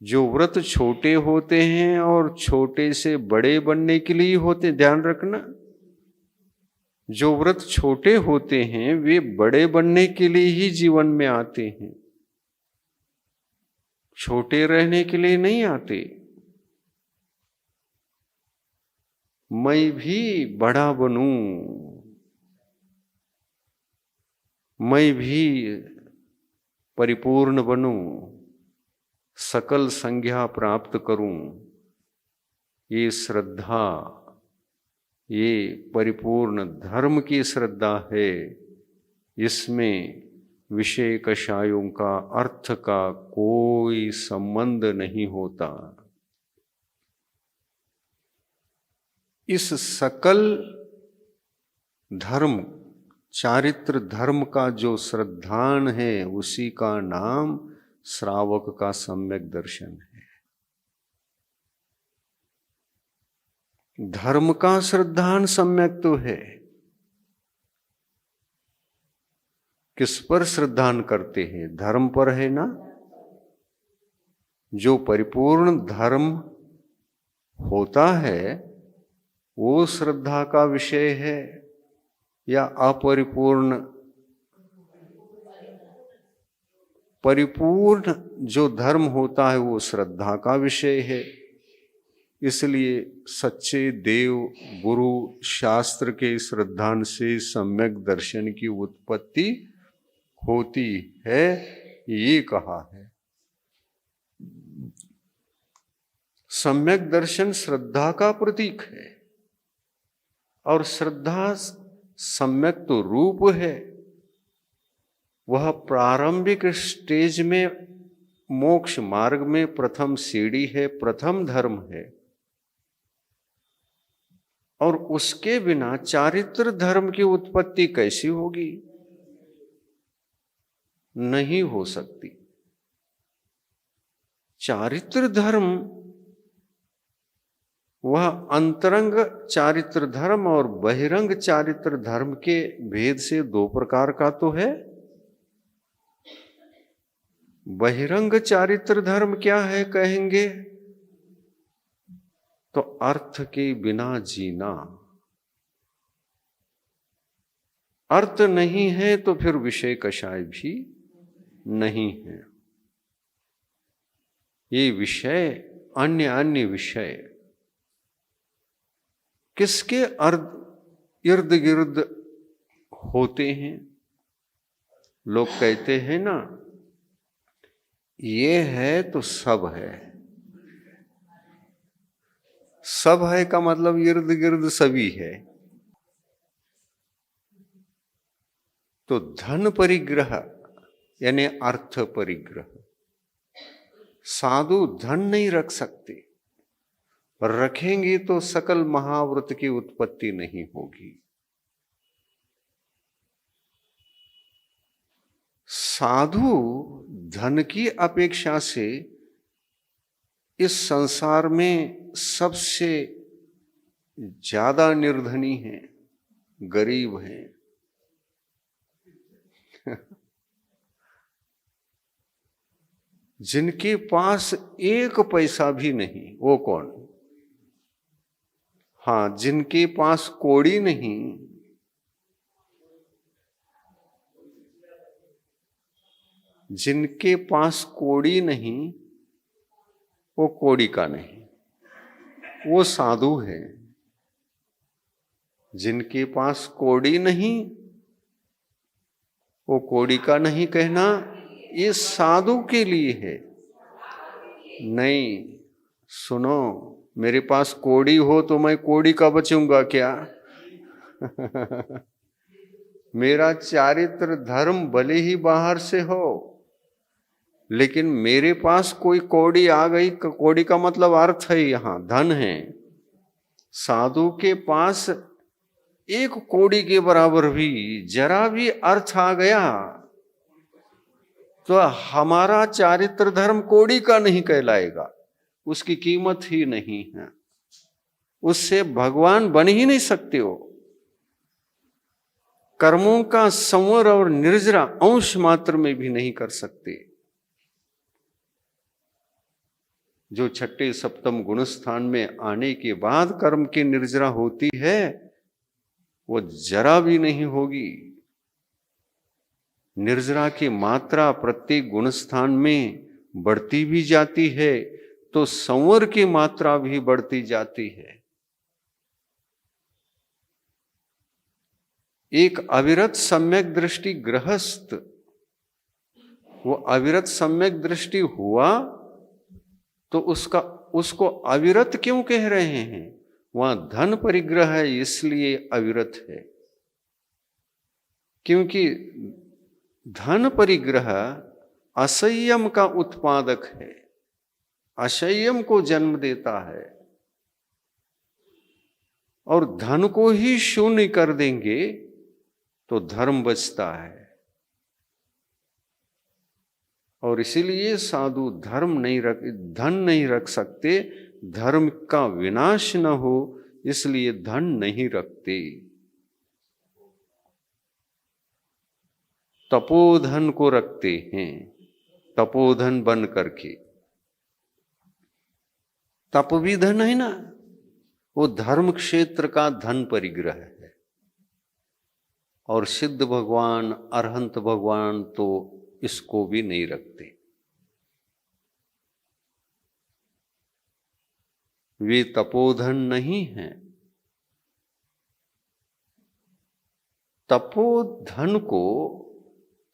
जो व्रत छोटे होते हैं और छोटे से बड़े बनने के लिए होते, ध्यान रखना, जो व्रत छोटे होते हैं वे बड़े बनने के लिए ही जीवन में आते हैं, छोटे रहने के लिए नहीं आते। मैं भी बड़ा बनूं, मैं भी परिपूर्ण बनूं, सकल संज्ञा प्राप्त करूं, ये श्रद्धा, ये परिपूर्ण धर्म की श्रद्धा है। इसमें विषय कषायों का, अर्थ का कोई संबंध नहीं होता। इस सकल धर्म, चारित्र धर्म का जो श्रद्धान है, उसी का नाम श्रावक का सम्यक दर्शन है। धर्म का श्रद्धान सम्यक तो है। किस पर श्रद्धान करते हैं? धर्म पर है ना। जो परिपूर्ण धर्म होता है वो श्रद्धा का विषय है या अपरिपूर्ण? परिपूर्ण जो धर्म होता है वो श्रद्धा का विषय है। इसलिए सच्चे देव गुरु शास्त्र के श्रद्धान से सम्यक दर्शन की उत्पत्ति होती है, ये कहा है। सम्यक दर्शन श्रद्धा का प्रतीक है और श्रद्धा सम्यक तो रूप है। वह प्रारंभिक स्टेज में मोक्ष मार्ग में प्रथम सीढ़ी है, प्रथम धर्म है। और उसके बिना चारित्र धर्म की उत्पत्ति कैसी होगी? नहीं हो सकती। चारित्र धर्म वह अंतरंग चारित्र धर्म और बहिरंग चारित्र धर्म के भेद से दो प्रकार का तो है। बहिरंग चारित्र धर्म क्या है कहेंगे तो अर्थ के बिना जीना। अर्थ नहीं है तो फिर विषय कषाय भी नहीं है। ये विषय अन्य अन्य विषय किसके इर्द गिर्द होते हैं? लोग कहते हैं ना, ये है तो सब है। सब है का मतलब इर्द गिर्द सभी है। तो धन परिग्रह यानी अर्थ परिग्रह, साधु धन नहीं रख सकते, रखेंगे तो सकल महाव्रत की उत्पत्ति नहीं होगी। साधु धन की अपेक्षा से इस संसार में सबसे ज्यादा निर्धनी हैं, गरीब हैं। जिनके पास एक पैसा भी नहीं, वो कौन? हाँ, जिनके पास कौड़ी नहीं, जिनके पास कौड़ी नहीं वो कौड़ी का नहीं, वो साधु है। जिनके पास कौड़ी नहीं वो कौड़ी का नहीं कहना ये साधु के लिए है। नहीं, सुनो, मेरे पास कौड़ी हो तो मैं कौड़ी का बचूंगा क्या? मेरा चारित्र धर्म भले ही बाहर से हो, लेकिन मेरे पास कोई कौड़ी आ गई, कौड़ी का मतलब अर्थ है यहां धन है। साधु के पास एक कौड़ी के बराबर भी जरा भी अर्थ आ गया तो हमारा चारित्र धर्म कौड़ी का नहीं कहलाएगा, उसकी कीमत ही नहीं है, उससे भगवान बन ही नहीं सकते हो। कर्मों का संवर और निर्जरा अंश मात्र में भी नहीं कर सकते। जो छठे सप्तम गुण स्थान में आने के बाद कर्म की निर्जरा होती है वो जरा भी नहीं होगी। निर्जरा की मात्रा प्रत्येक गुण स्थान में बढ़ती भी जाती है तो संवर की मात्रा भी बढ़ती जाती है। एक अविरत सम्यक दृष्टि गृहस्थ, वो अविरत सम्यक दृष्टि हुआ तो उसको अविरत क्यों कह रहे हैं? वहां धन परिग्रह है इसलिए अविरत है, क्योंकि धन परिग्रह असंयम का उत्पादक है, असंयम को जन्म देता है। और धन को ही शून्य कर देंगे तो धर्म बचता है। और इसीलिए साधु धन नहीं रख सकते, धर्म का विनाश न हो इसलिए धन नहीं रखते। तपोधन को रखते हैं, तपोधन बन करके। तप भी धन है ना, वो धर्म क्षेत्र का धन परिग्रह है। और सिद्ध भगवान, अरहंत भगवान तो इसको भी नहीं रखते। वे तपोधन नहीं हैं। तपोधन को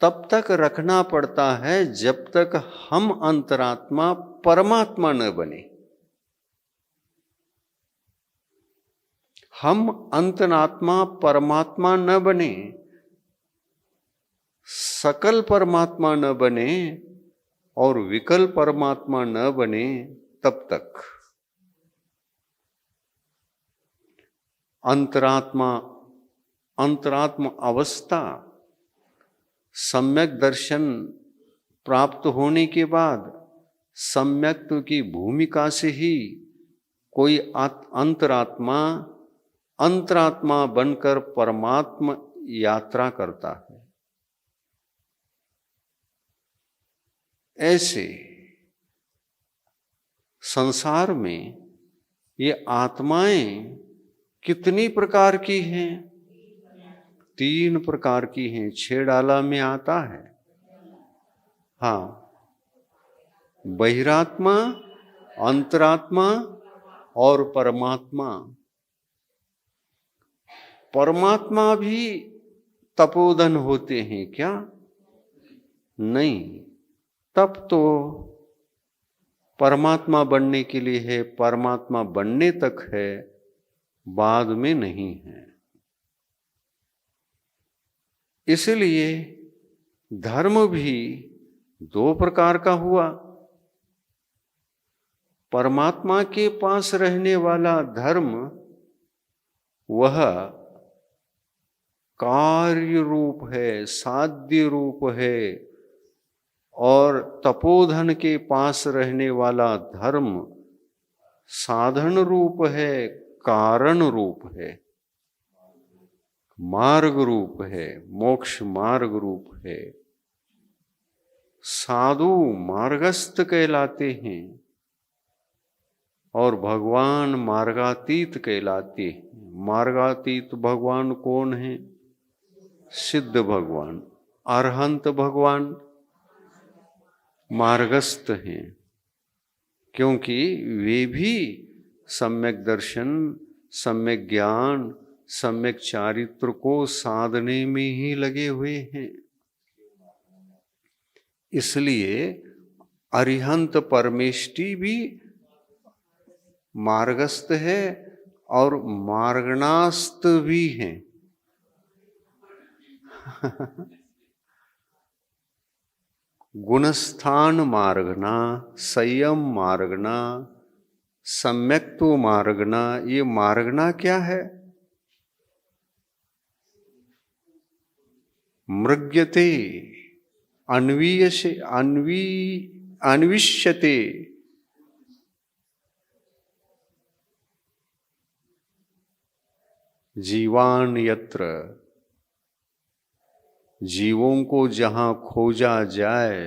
तब तक रखना पड़ता है जब तक हम अंतरात्मा परमात्मा न बने। हम अंतरात्मा परमात्मा न बने, सकल परमात्मा न बने और विकल परमात्मा न बने, तब तक अंतरात्मा अवस्था सम्यक दर्शन प्राप्त होने के बाद सम्यक्त्व की भूमिका से ही कोई अंतरात्मा बनकर परमात्मा यात्रा करता है। ऐसे संसार में ये आत्माएं कितनी प्रकार की हैं? 3 प्रकार की हैं। 6 डाला में आता है। हाँ, बहिरात्मा, अंतरात्मा और परमात्मा। परमात्मा भी तपोधन होते हैं क्या? नहीं, तप तो परमात्मा बनने के लिए है, परमात्मा बनने तक है, बाद में नहीं है। इसलिए धर्म भी 2 प्रकार का हुआ। परमात्मा के पास रहने वाला धर्म वह कार्य रूप है, साध्य रूप है, और तपोधन के पास रहने वाला धर्म साधन रूप है, कारण रूप है, मार्ग रूप है, मोक्ष मार्ग रूप है। साधु मार्गस्थ कहलाते हैं और भगवान मार्गातीत कहलाते हैं। मार्गातीत भगवान कौन है? सिद्ध भगवान, अरहंत भगवान मार्गस्थ हैं, क्योंकि वे भी सम्यक दर्शन, सम्यक ज्ञान, सम्यक चारित्र को साधने में ही लगे हुए हैं। इसलिए अरिहंत परमेष्टि भी मार्गस्थ है और मार्गणास्त भी हैं। गुणस्थान मार्गना, संयम मार्गना, सम्यक्त्व मार्गना। ये मार्गना क्या है? मृग्यते, अन्विष्यते, जीवान यत्र, जीवों को जहां खोजा जाए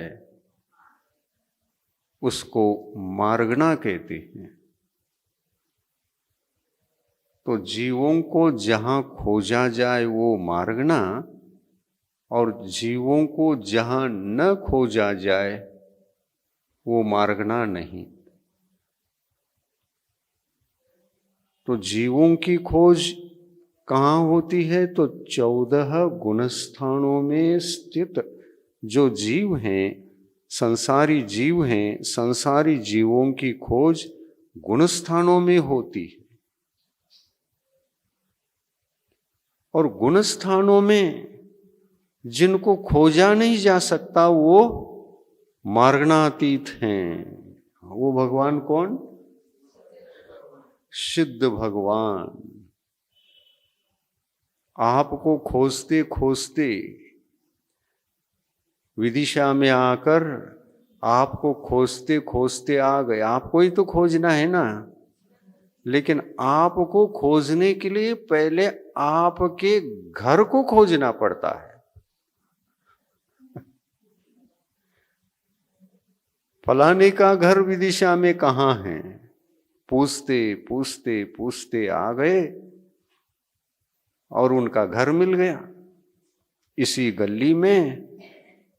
उसको मार्गना कहते हैं। तो जीवों को जहां खोजा जाए वो मार्गना, और जीवों को जहां न खोजा जाए वो मार्गना नहीं। तो जीवों की खोज कहाँ होती है? तो 14 गुणस्थानों में स्थित जो जीव हैं, संसारी जीव हैं, संसारी जीवों की खोज गुणस्थानों में होती है। और गुणस्थानों में जिनको खोजा नहीं जा सकता वो मार्गणातीत हैं। वो भगवान कौन? सिद्ध भगवान। आपको खोजते खोजते विदिशा में आकर आपको खोजते खोजते आ गए। आपको ही तो खोजना है ना, लेकिन आपको खोजने के लिए पहले आपके घर को खोजना पड़ता है। फलाने का घर विदिशा में कहाँ है? पूछते पूछते पूछते आ गए और उनका घर मिल गया, इसी गली में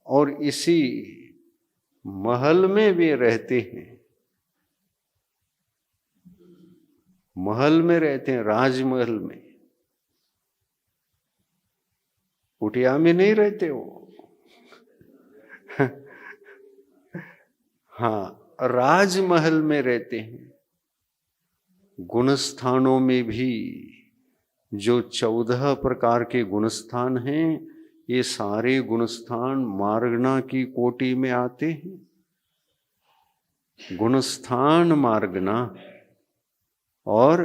और इसी महल में वे रहते हैं। महल में रहते हैं, राजमहल में, कुटिया में नहीं रहते वो। हाँ, राजमहल में रहते हैं। गुणस्थानों में भी जो 14 प्रकार के गुणस्थान हैं, ये सारे गुणस्थान मार्गना की कोटि में आते हैं। गुणस्थान मार्गना। और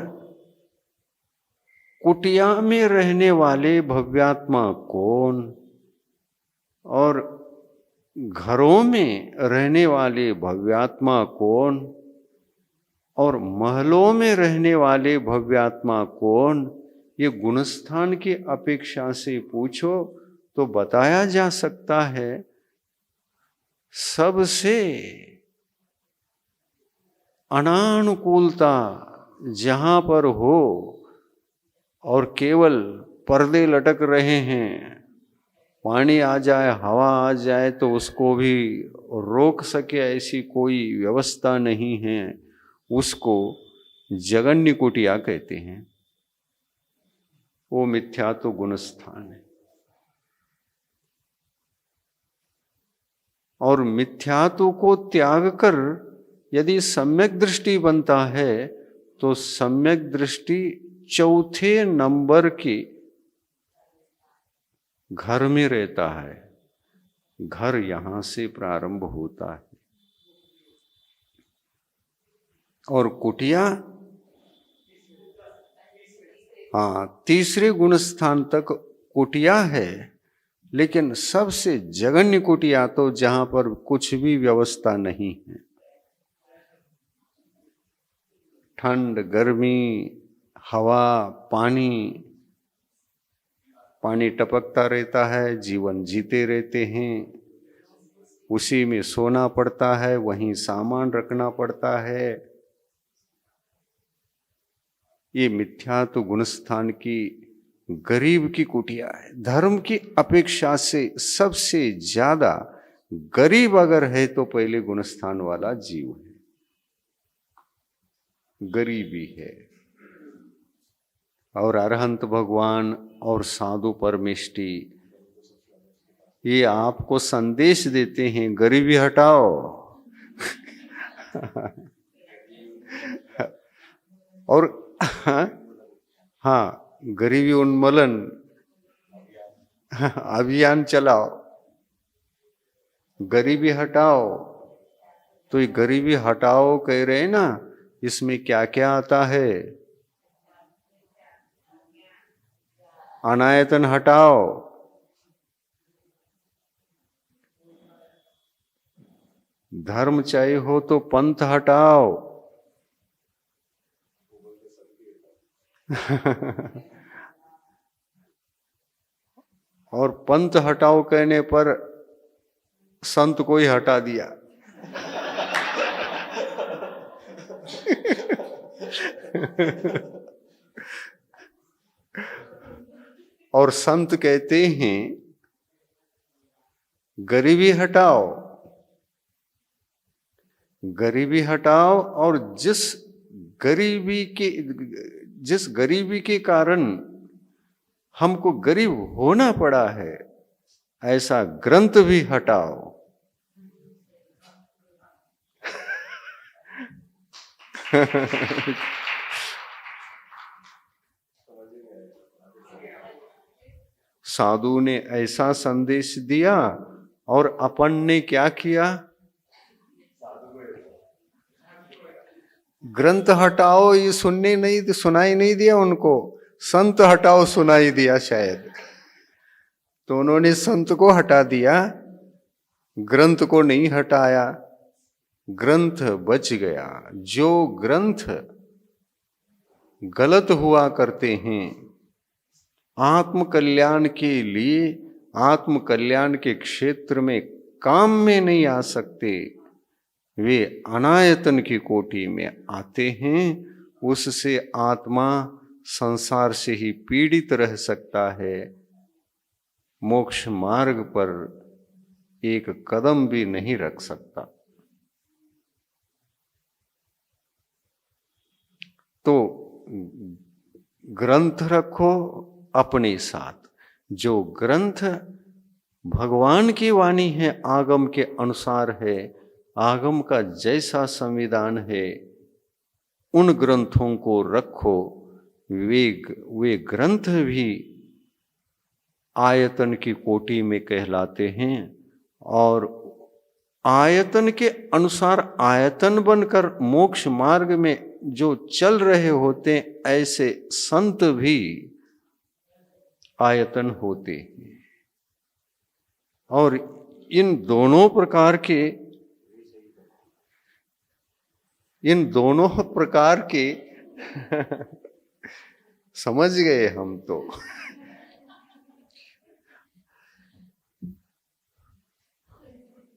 कुटिया में रहने वाले भव्यात्मा कौन, और घरों में रहने वाले भव्यात्मा कौन, और महलों में रहने वाले भव्यात्मा कौन, ये गुणस्थान की अपेक्षा से पूछो तो बताया जा सकता है। सबसे अनानुकूलता जहां पर हो और केवल पर्दे लटक रहे हैं, पानी आ जाए, हवा आ जाए तो उसको भी रोक सके ऐसी कोई व्यवस्था नहीं है, उसको जगन्य कुटिया कहते हैं। वो मिथ्यात्व गुणस्थान है। और मिथ्यात्व को त्याग कर यदि सम्यक दृष्टि बनता है तो सम्यक दृष्टि चौथे नंबर की घर में रहता है। घर यहां से प्रारंभ होता है। और कुटिया, हाँ, तीसरे गुण स्थान तक कुटिया है। लेकिन सबसे जघन्य कुटिया तो जहां पर कुछ भी व्यवस्था नहीं है, ठंड, गर्मी, हवा, पानी, पानी टपकता रहता है, जीवन जीते रहते हैं, उसी में सोना पड़ता है, वहीं सामान रखना पड़ता है। ये मिथ्या तो गुणस्थान की गरीब की कुटिया है। धर्म की अपेक्षा से सबसे ज्यादा गरीब अगर है तो पहले गुणस्थान वाला जीव है, गरीबी है। और अरहंत भगवान और साधु परमेष्टि ये आपको संदेश देते हैं, गरीबी हटाओ और हाँ, गरीबी उन्मूलन अभियान चलाओ, गरीबी हटाओ। तो ये गरीबी हटाओ कह रहे हैं ना, इसमें क्या क्या आता है? अनायतन हटाओ, धर्म चाहिए हो तो पंथ हटाओ और पंथ हटाओ कहने पर संत को ही हटा दिया और संत कहते हैं गरीबी हटाओ, गरीबी हटाओ। और जिस गरीबी के कारण हमको गरीब होना पड़ा है, ऐसा ग्रंथ भी हटाओ साधु ने ऐसा संदेश दिया और अपन ने क्या किया? ग्रंथ हटाओ ये सुनाई नहीं दिया उनको, संत हटाओ सुनाई दिया शायद। तो उन्होंने संत को हटा दिया, ग्रंथ को नहीं हटाया, ग्रंथ बच गया। जो ग्रंथ गलत हुआ करते हैं, आत्म कल्याण के लिए, आत्म कल्याण के क्षेत्र में काम में नहीं आ सकते, वे अनायतन की कोटि में आते हैं। उससे आत्मा संसार से ही पीड़ित रह सकता है, मोक्ष मार्ग पर एक कदम भी नहीं रख सकता। तो ग्रंथ रखो अपने साथ। जो ग्रंथ भगवान की वाणी है, आगम के अनुसार है, आगम का जैसा संविधान है, उन ग्रंथों को रखो। वे ग्रंथ भी आयतन की कोटि में कहलाते हैं और आयतन के अनुसार आयतन बनकर मोक्ष मार्ग में जो चल रहे होते हैं, ऐसे संत भी आयतन होते हैं। और इन दोनों प्रकार के समझ गए हम तो।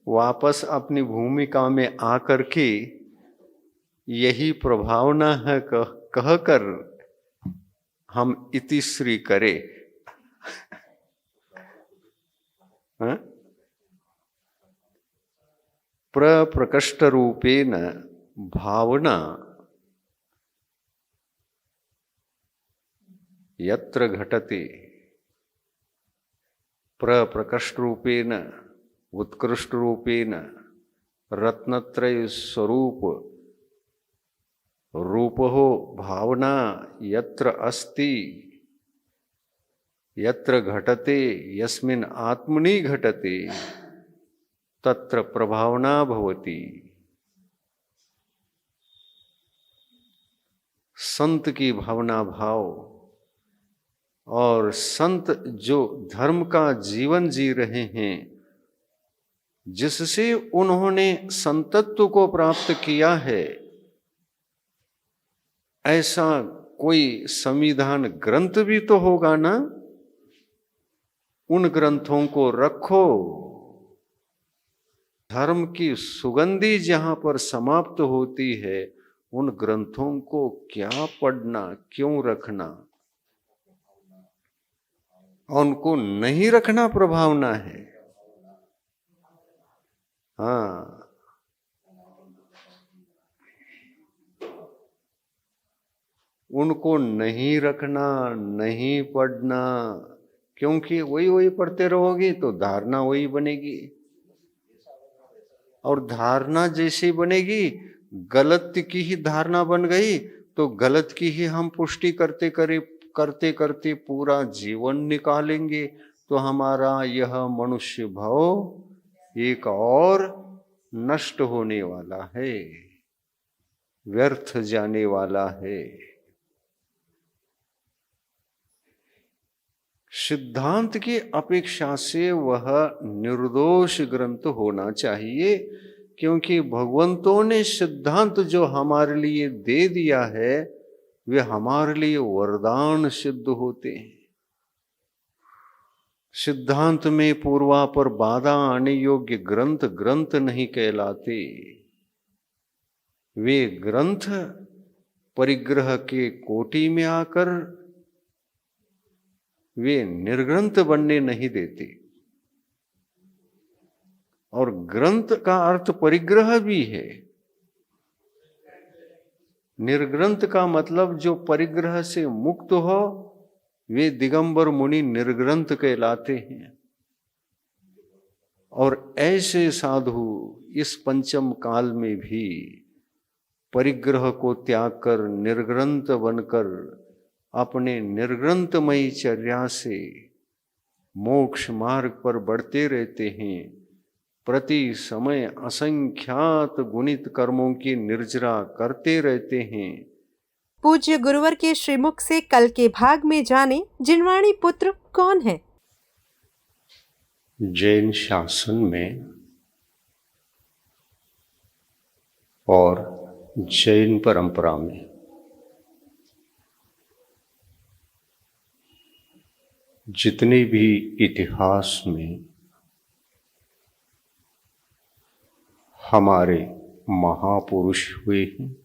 वापस अपनी भूमिका में आकर के यही प्रभावना है कहकर हम इतिश्री करें। प्रप्रकष्ट रूपेण भावना यत्र घटते, प्रप्रकष्ट रूपेण उत्कृष्ट रूपेण रत्नत्रय स्वरूप रूपो भावना यत्र अस्ति, यत्र घटते यस्मिन् आत्मनि घटते तत्र प्रभावना भवति। संत की भावना भाव और संत जो धर्म का जीवन जी रहे हैं, जिससे उन्होंने संतत्व को प्राप्त किया है, ऐसा कोई संविधान ग्रंथ भी तो होगा ना। उन ग्रंथों को रखो। धर्म की सुगंधी जहां पर समाप्त होती है, उन ग्रंथों को क्या पढ़ना, क्यों रखना। उनको नहीं रखना प्रभावना है। हाँ, उनको नहीं रखना, नहीं पढ़ना, क्योंकि वही पढ़ते रहोगे तो धारणा वही बनेगी, और धारणा जैसी बनेगी, गलत की ही धारणा बन गई तो गलत की ही हम पुष्टि करते करते पूरा जीवन निकालेंगे, तो हमारा यह मनुष्य भाव एक और नष्ट होने वाला है, व्यर्थ जाने वाला है। सिद्धांत की अपेक्षा से वह निर्दोष ग्रंथ होना चाहिए, क्योंकि भगवंतों ने सिद्धांत जो हमारे लिए दे दिया है, वे हमारे लिए वरदान सिद्ध होते हैं। सिद्धांत में पूर्वापर बाधा आने योग्य ग्रंथ ग्रंथ नहीं कहलाते। वे ग्रंथ परिग्रह के कोटि में आकर वे निर्ग्रंथ बनने नहीं देते। और ग्रंथ का अर्थ परिग्रह भी है। निर्ग्रंथ का मतलब जो परिग्रह से मुक्त हो, वे दिगंबर मुनि निर्ग्रंथ कहलाते हैं। और ऐसे साधु इस पंचम काल में भी परिग्रह को त्याग कर निर्ग्रंथ बनकर अपने निर्ग्रंथमयी चर्या से मोक्ष मार्ग पर बढ़ते रहते हैं। प्रति समय असंख्यात गुणित कर्मों की निर्जरा करते रहते हैं। पूज्य गुरुवर के श्रीमुख से कल के भाग में जाने जिनवाणी पुत्र कौन है। जैन शासन में और जैन परंपरा में जितने भी इतिहास में हमारे महापुरुष हुए हैं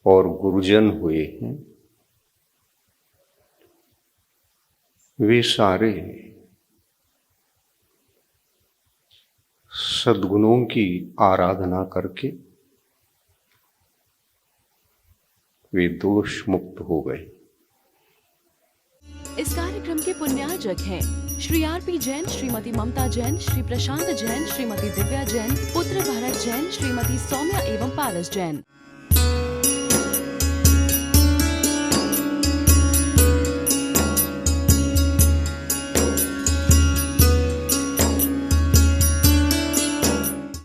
और गुरुजन हुए हैं, वे सारे सद्गुणों की आराधना करके वे दोष मुक्त हो गए। इस कार्यक्रम के पुण्यार्जक हैं श्री आर.पी. जैन, श्रीमती ममता जैन, श्री प्रशांत जैन, श्रीमती दिव्या जैन, पुत्र भरत जैन, श्रीमती सौम्या एवं पारस जैन।